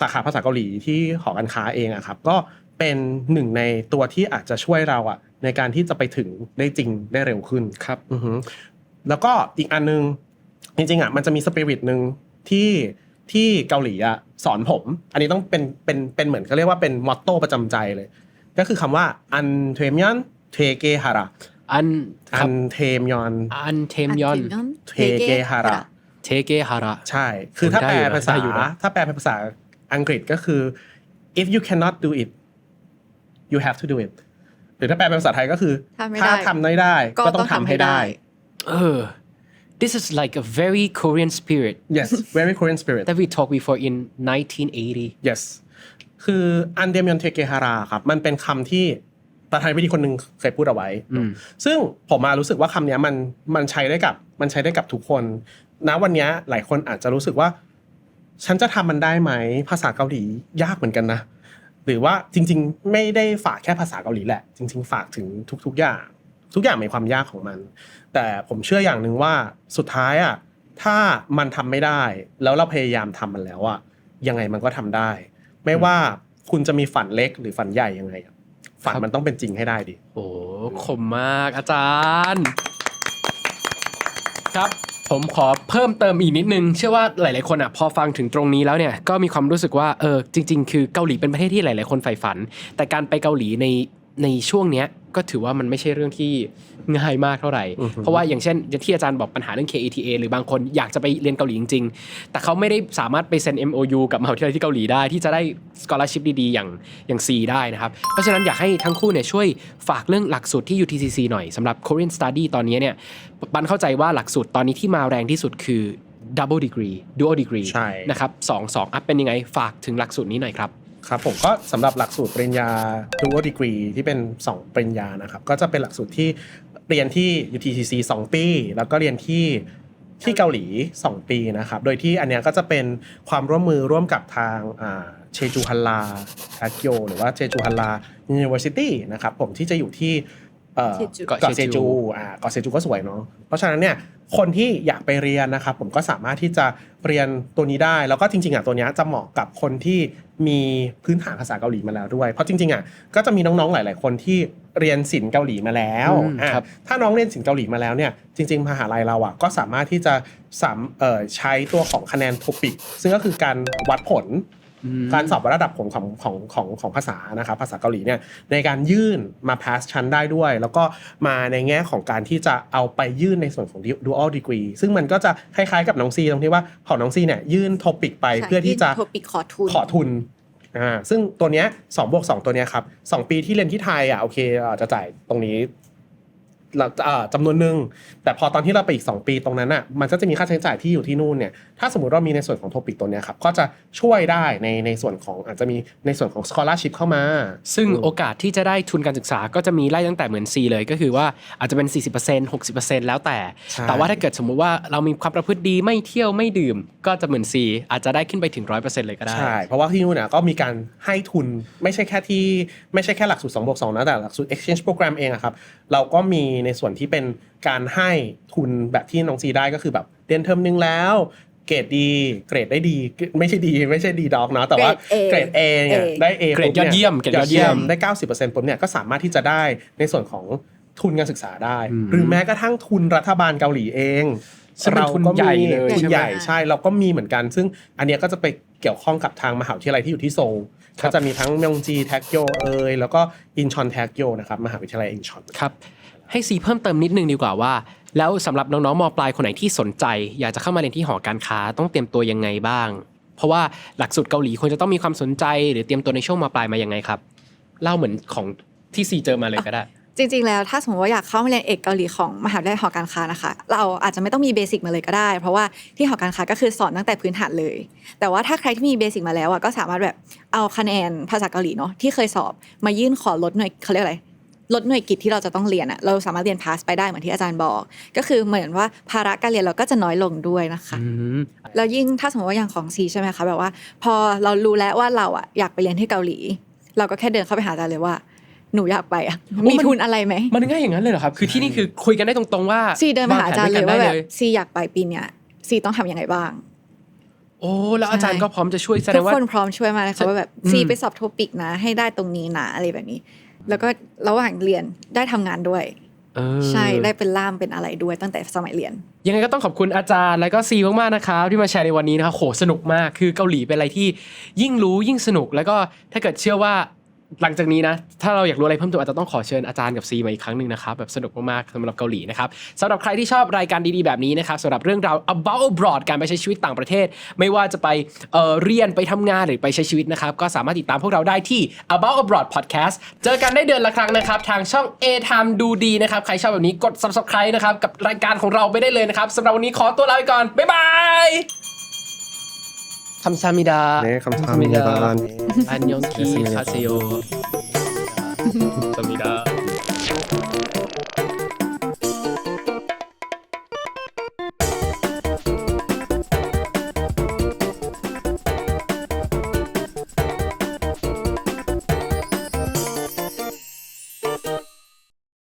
[SPEAKER 3] สาขาภาษาเกาหลีที่หอการค้าเองอะครับก็เป็นหนึ่งในตัวที่อาจจะช่วยเราอ่ะในการที่จะไปถึงได้จริงได้เร็วขึ้น
[SPEAKER 1] ครับ
[SPEAKER 3] อือฮึแล้วก็อีกอันนึงจริงๆอ่ะมันจะมีสปิริตนึงที่เกาหลีอ่ะสอนผม อันนี้ต้องเป็นเหมือนเขาเรียกว่าเป็นมอตโต้ประจำใจเลย ก็คือคำว่าอันเทมยอนเทเกฮาระ
[SPEAKER 1] อันค
[SPEAKER 3] อั
[SPEAKER 1] รับ
[SPEAKER 3] นเทมยอน
[SPEAKER 1] อันเทมยอน
[SPEAKER 3] เทเกฮาระ
[SPEAKER 1] เทเกฮาระ
[SPEAKER 3] ใช่ คือถ้าแปลภาษา
[SPEAKER 1] ได้อยู่นะ
[SPEAKER 3] ถ้าแปลเป็นภาษาอังกฤษก็คือ if you cannot do it you have to do it หรือถ้าแปลเป็นภาษาไทยก็คือ ถ้าทำไม่ได้ก็ต้องทำให้ได้
[SPEAKER 1] This is like a very Korean spirit
[SPEAKER 3] yes very Korean spirit
[SPEAKER 1] that we talked before in 1980
[SPEAKER 3] yes คืออันเดมยอนเทเกฮาราครับมันเป็นคำที่ประธานาธิบดีคนหนึ่งเคยพูดเอาไว้ ซึ่งผมมารู้สึกว่าคำนี้มันใช้ได้กับทุกคนนะวันนี้หลายคนอาจจะรู้สึกว่าฉันจะทำมันได้ไหมภาษาเกาหลียากเหมือนกันนะหรือว่าจริงๆไม่ได้ฝากแค่ภาษาเกาหลีแหละจริงๆฝากถึงทุกอย่างมีความยากของมันแต่ผมเชื่ออย่างหนึ่งว่าสุดท้ายอ่ะถ้ามันทำไม่ได้แล้วเราพยายามทำมันแล้วอ่ะยังไงมันก็ทำได้ ไม่ว่าคุณจะมีฝันเล็กหรือฝันใหญ่ยังไงฝันมันต้องเป็นจริงให้ได้ดิ
[SPEAKER 1] โอ้คมมากอาจารย์ ครับผมขอเพิ่มเติมอีกนิดนึงเชื่อว่าหลายๆคนอ่ะพอฟังถึงตรงนี้แล้วเนี่ยก็มีความรู้สึกว่าจริงๆคือเกาหลีเป็นประเทศที่หลายๆคนใฝ่ฝันแต่การไปเกาหลีในช่วงเนี้ยก็ถือว่ามันไม่ใช่เรื่องที่ง่ายมากเท่าไหร่เพราะว่าอย่างเช่นที่อาจารย์บอกปัญหาเรื่อง KATA หรือบางคนอยากจะไปเรียนเกาหลีจริงๆแต่เขาไม่ได้สามารถไปเซ็น MOU กับมหาวิทยาลัยที่เกาหลีได้ที่จะได้ scholarship ดีๆอย่าง C ได้นะครับเพราะฉะนั้นอยากให้ทั้งคู่เนี่ยช่วยฝากเรื่องหลักสูตรที่ UTCC หน่อยสำหรับ Korean Study ตอนนี้เนี่ยปันเข้าใจว่าหลักสูตรตอนนี้ที่มาแรงที่สุดคือ double degree dual degree
[SPEAKER 3] ใช่
[SPEAKER 1] นะครับ2อัพเป็นยังไงฝากถึงหลักสูตรนี้หน่อยครับ
[SPEAKER 3] ครับผมก็สำหรับหลักสูตรปริญญา dual degree ที่เป็น2ปริญญานะครับก็จะเป็นหลักสูตรที่เรียนที่ UTCC 2 ปีแล้วก็เรียนที่เกาหลี2ปีนะครับโดยที่อันเนี้ยก็จะเป็นความร่วมมือร่วมกับทางเชจูฮันลาทาเกียวหรือว่าเชจูฮันลา University นะครับผมที่จะอยู่ที่เกาะเซจูเกาะเซจูก็สวยเนาะเพราะฉะนั้นเนี่ยคนที่อยากไปเรียนนะครับผมก็สามารถที่จะเรียนตัวนี้ได้แล้วก็จริงๆตัวนี้จะเหมาะกับคนที่มีพื้นฐานภาษาเกาหลีมาแล้วด้วยเพราะจริงๆก็จะมีน้องๆหลายๆคนที่เรียนศิลป์เกาหลีมาแล้วถ้าน้องเรียนศิลป์เกาหลีมาแล้วเนี่ยจริงๆมหาลัยเราก็สามารถที่จะใช้ตัวของคะแนนโทปิกซึ่งก็คือการวัดผลการสอบระดับของภาษานะครับภาษาเกาหลีเนี่ยในการยื่นมา pass ชั้นได้ด้วยแล้วก็มาในแง่ของการที่จะเอาไปยื่นในส่วนของ dual degree ซึ่งมันก็จะคล้ายๆกับน้องซีตรงที่ว่าของน้องซีเนี่ยยื่นโทปิกไปเพื่อที่จะ
[SPEAKER 2] โทปิกขอทุน
[SPEAKER 3] ซึ่งตัวเนี้ย2+2ตัวเนี้ยครับ2ปีที่เรียนที่ไทยโอเคจะจ่ายตรงนี้จำนวนหนึ่งแต่พอตอนที่เราไปอีก2ปีตรงนั้นมันก็จะมีค่าใช้จ่ายที่อยู่ที่นู่นเนี่ยถ้าสมมุติว่ามีในส่วนของโทปิกตัวเนี้ยครับก็จะช่วยได้ในส่วนของอาจจะมีในส่วนของ scholarship เข้ามา
[SPEAKER 1] ซึ่งโอกาสที่จะได้ทุนการศึกษาก็จะมีไล่ตั้งแต่เหมือน C เลยก็คือว่าอาจจะเป็น 40% 60% แล้วแต่ว่าถ้าเกิดสมมุติว่าเรามีความประพฤติดีไม่เที่ยวไม่ดื่มก็จะเหมือน C อาจจะได้ขึ้นไปถึง 100% เลยก็ได้
[SPEAKER 3] ใช่เพราะว่าที่นู่นก็มีการให้ทุนไม่ใช่แค่หลักสูตร2+2นะแต่หลักสูตร exchange program เองครับเราก็มีในส่วนที่เป็นการให้ทุนแบบที่น้องซีได้ก็คือแบบเรียนเทอมนึงแล้วเกรดดีเกรดได้ดีไม่ใช่ดีด็อกเนาะแต่ว่าเกรด A เนี่ยได้ A
[SPEAKER 1] เกรดยอดเยี่ยม
[SPEAKER 3] ได้ 90% ปุ๊บเนี่ยก็สามารถที่จะได้ในส่วนของทุนการศึกษาได้หรือแม้กระทั่งทุนรัฐบาลเกาหลีเอง
[SPEAKER 1] เราก็มี
[SPEAKER 3] ทุนใหญ่ใช่เราก็มีเหมือนกันซึ่งอันเนี้ยก็จะไปเกี่ยวข้องกับทางมหาวิทยาลัยที่อยู่ที่โซลก็จะมีทั้งมยองจีแทคโยแล้วก็อินชอนแทคโยนะครับมหาวิทยาลัยอินชอน
[SPEAKER 1] ครับให้ซีเพิ่มเติมนิดนึงดีกว่าว่าแล้วสำหรับน้องๆม.ปลายคนไหนที่สนใจอยากจะเข้ามาเรียนที่หอการค้าต้องเตรียมตัวยังไงบ้างเพราะว่าหลักสูตรเกาหลีควรจะต้องมีความสนใจหรือเตรียมตัวในช่วงม.ปลายมายังไงครับเล่าเหมือนของที่ซีเจอมาเลยก็ได้
[SPEAKER 2] จริงๆแล้วถ้าสมมติว่าอยากเข้ามาเรียนเอกเกาหลีของมหาวิทยาลัยหอการค้านะคะเราอาจจะไม่ต้องมีเบสิกมาเลยก็ได้เพราะว่าที่หอการค้าก็คือสอนตั้งแต่พื้นฐานเลยแต่ว่าถ้าใครที่มีเบสิกมาแล้วก็สามารถแบบเอาคะแนนภาษาเกาหลีเนาะที่เคยสอบมายื่นขอลดหน่วยเขาเรียกอะไรลดหน่วยกิตที่เราจะต้องเรียนเราสามารถเรียนพาสไปได้เหมือนที่อาจารย์บอกก็คือเหมือนว่าภาระการเรียนเราก็จะน้อยลงด้วยนะคะแล้วยิ่งถ้าสมมติว่าอย่างของซีใช่ไหมคะแบบว่าพอเรารู้แล้วว่าเราอยากไปเรียนที่เกาหลีเราก็แค่เดินเข้าไปหาอาจารย์เลยว่าหนูอยากไปมีทุนอะไรไหม
[SPEAKER 1] มันง่ายอย่างนั้นเลยเหรอครับคือที่นี่คือคุยกันได้ตรงๆว่า
[SPEAKER 2] ซีเดินมาหาอาจารย์เลยว่าแบบซีอยากไปปีเนี้ยซีต้องทำยังไงบ้าง
[SPEAKER 1] โอ้แล้วอาจารย์ก็พร้อมจะช่วยแสดงว่า
[SPEAKER 2] ทุกคนพร้อมช่วยมาเลยค่ะว่าแบบซีไปสอบโทปิกนะให้ได้ตรงนี้นะอะไรแบบนี้แล้วก็ระหว่างเรียนได้ทำงานด้วยใช่ได้เป็นล่ามเป็นอะไรด้วยตั้งแต่สมัยเรียน
[SPEAKER 1] ยังไงก็ต้องขอบคุณอาจารย์แล้วก็ซีมากๆนะครับที่มาแชร์ในวันนี้นะครับโหสนุกมากคือเกาหลีเป็นอะไรที่ยิ่งรู้ยิ่งสนุกแล้วก็ถ้าเกิดเชื่อว่าหลังจากนี้นะถ้าเราอยากรู้อะไรเพิ่มเติมอาจจะต้องขอเชิญอาจารย์กับซีมาอีกครั้งนึงนะครับแบบสนุกมากๆสำหรับเกาหลีนะครับสำหรับใครที่ชอบรายการดีๆแบบนี้นะครับสำหรับเรื่องราว about abroad การไปใช้ชีวิตต่างประเทศไม่ว่าจะไปเรียนไปทำงานหรือไปใช้ชีวิตนะครับก็สามารถติดตามพวกเราได้ที่ about abroad podcast เจอกันได้เดือนละครั้งนะครับทางช่อง A Time ดูดีนะครับใครชอบแบบนี้กด subscribe นะครับกับรายการของเราไปได้เลยนะครับสำหรับวันนี้ขอตัวลาไปก่อนบ๊ายบาย감사합니다.
[SPEAKER 3] 네, 감사합니다.
[SPEAKER 1] 안녕, 키, 가세요.